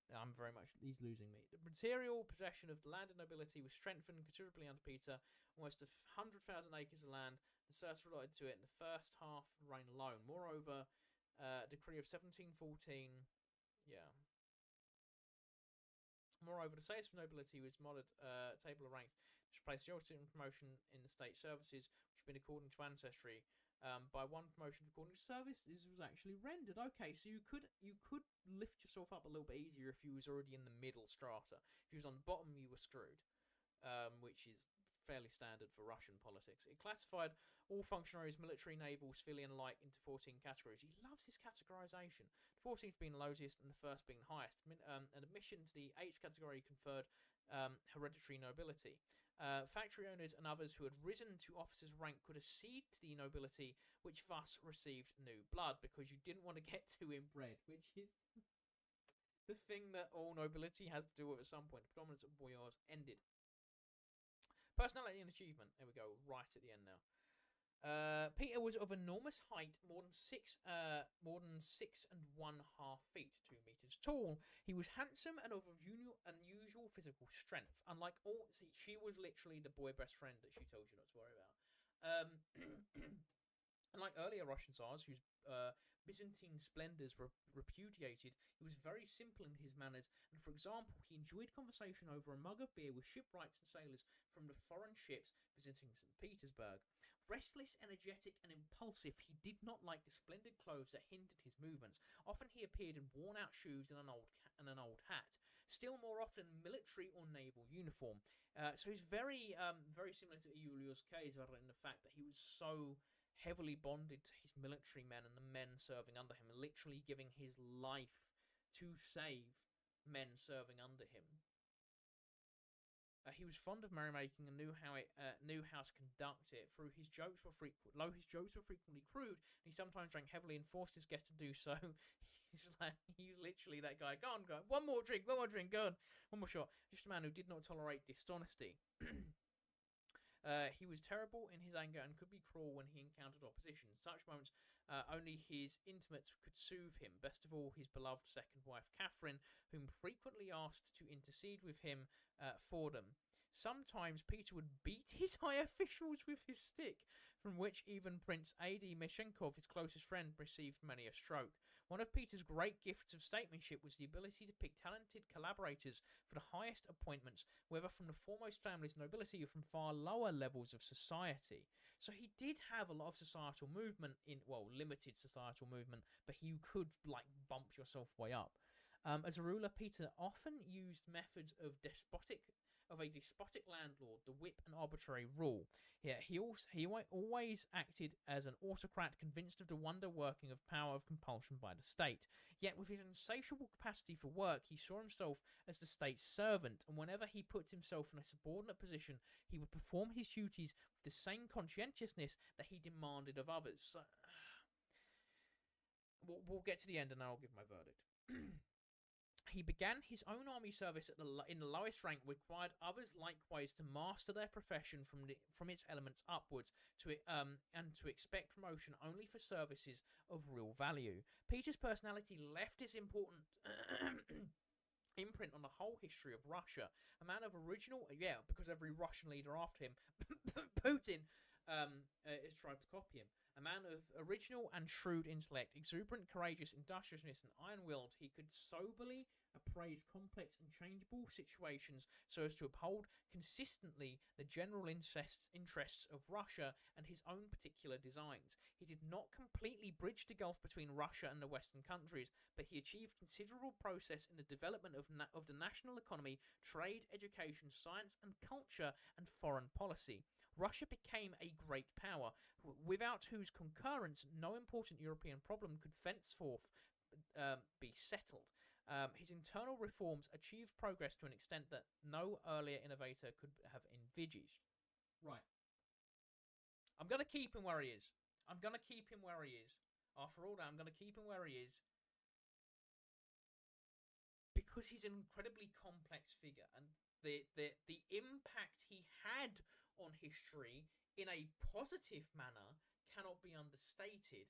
He's losing me. The material possession of the landed nobility was strengthened considerably under Peter. Almost 100,000 acres of land, the serfs were allotted to it in the first half of the reign alone. Moreover, decree of 1714, yeah. Moreover, the status of nobility was modded table of ranks, which placed the ultimate promotion in the state services, which had been according to ancestry. By one promotion according to service, this was actually rendered. Okay, so you could lift yourself up a little bit easier if you was already in the middle strata. If you was on the bottom, you were screwed, which is fairly standard for Russian politics. It classified all functionaries, military, naval, civilian alike, into 14 categories. He loves his categorization. The 14th being the lowest and the first being the highest. An admission to the 8th category conferred hereditary nobility. Factory owners and others who had risen to officers' rank could accede to the nobility, which thus received new blood, because you didn't want to get too inbred, which is the thing that all nobility has to do with at some point. The predominance of boyars ended. Personality and achievement. There we go, right at the end now. Peter was of enormous height, more than 6 and 1/2 feet, 2 meters tall. He was handsome and of unusual physical strength. Unlike all, she was literally the boy best friend that she told you not to worry about. Unlike earlier Russian Tsars, whose Byzantine splendours were repudiated, he was very simple in his manners, and for example, he enjoyed conversation over a mug of beer with shipwrights and sailors from the foreign ships visiting St. Petersburg. Restless, energetic, and impulsive, he did not like the splendid clothes that hindered his movements. Often he appeared in worn-out shoes and an old hat. Still more often, military or naval uniform. So he's very similar to Julius Caesar in the fact that he was so heavily bonded to his military men and the men serving under him, literally giving his life to save men serving under him. He was fond of merrymaking and knew how to conduct it. Though his jokes were frequently crude, and he sometimes drank heavily and forced his guests to do so. He's literally that guy. Go on, one more drink, go on, one more shot. Just a man who did not tolerate dishonesty. He was terrible in his anger and could be cruel when he encountered opposition. In such moments, only his intimates could soothe him. Best of all, his beloved second wife, Catherine, whom frequently asked to intercede with him for them. Sometimes Peter would beat his high officials with his stick, from which even Prince A.D. Meshenkov, his closest friend, received many a stroke. One of Peter's great gifts of statesmanship was the ability to pick talented collaborators for the highest appointments, whether from the foremost families of nobility or from far lower levels of society. So he did have a lot of societal movement limited societal movement, but you could bump yourself way up. As a ruler, Peter often used methods of a despotic landlord, the whip and arbitrary rule. Yeah, he always acted as an autocrat, convinced of the wonder working of power of compulsion by the state. Yet with his insatiable capacity for work, he saw himself as the state's servant, and whenever he put himself in a subordinate position, he would perform his duties with the same conscientiousness that he demanded of others. So, we'll get to the end and I'll give my verdict. He began his own army service in the lowest rank, required others likewise to master their profession from its elements upwards, and to expect promotion only for services of real value. Peter's personality left its important imprint on the whole history of Russia. A man of original, because every Russian leader after him, Putin, has tried to copy him. A man of original and shrewd intellect, exuberant, courageous, industriousness, and iron-willed, he could soberly appraise complex and changeable situations so as to uphold consistently the general interests of Russia and his own particular designs. He did not completely bridge the gulf between Russia and the Western countries, but he achieved considerable progress in the development of the national economy, trade, education, science and culture, and foreign policy. Russia became a great power, without whose concurrence no important European problem could thenceforth be settled. His internal reforms achieved progress to an extent that no earlier innovator could have envisaged. Right. I'm going to keep him where he is. After all that, I'm going to keep him where he is. Because he's an incredibly complex figure. And the impact he had on history in a positive manner cannot be understated.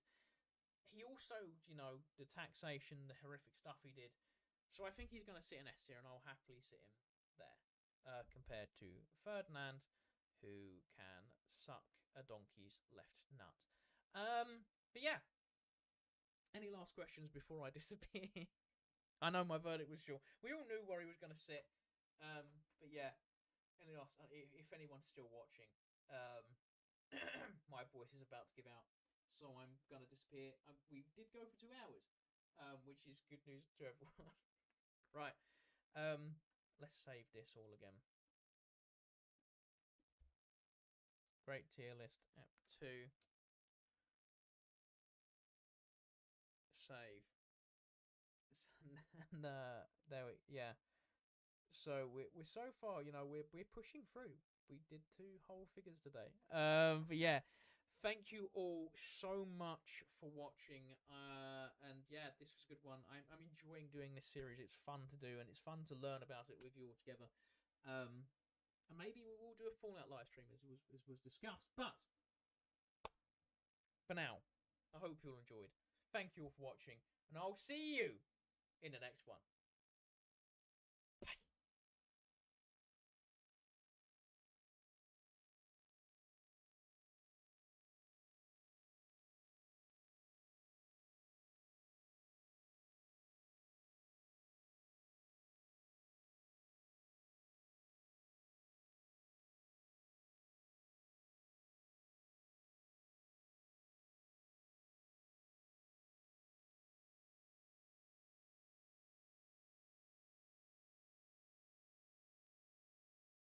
He also, the taxation, the horrific stuff he did. So I think he's going to sit in S tier, and I'll happily sit him there. Compared to Ferdinand, who can suck a donkey's left nut. But yeah. Any last questions before I disappear? I know my verdict was short. We all knew where he was going to sit. But yeah. Any last? If anyone's still watching, my voice is about to give out, so I'm going to disappear. We did go for 2 hours, which is good news to everyone. Right. Let's save this all again. Great tier list. App 2. Save. And there we So we're so far, we're pushing through. We did 2 whole figures today. But yeah, thank you all so much for watching. And yeah, this was a good one. I'm enjoying doing this series. It's fun to do, and it's fun to learn about it with you all together. And maybe we will do a Fallout live stream as was discussed. But for now, I hope you all enjoyed. Thank you all for watching, and I'll see you in the next one.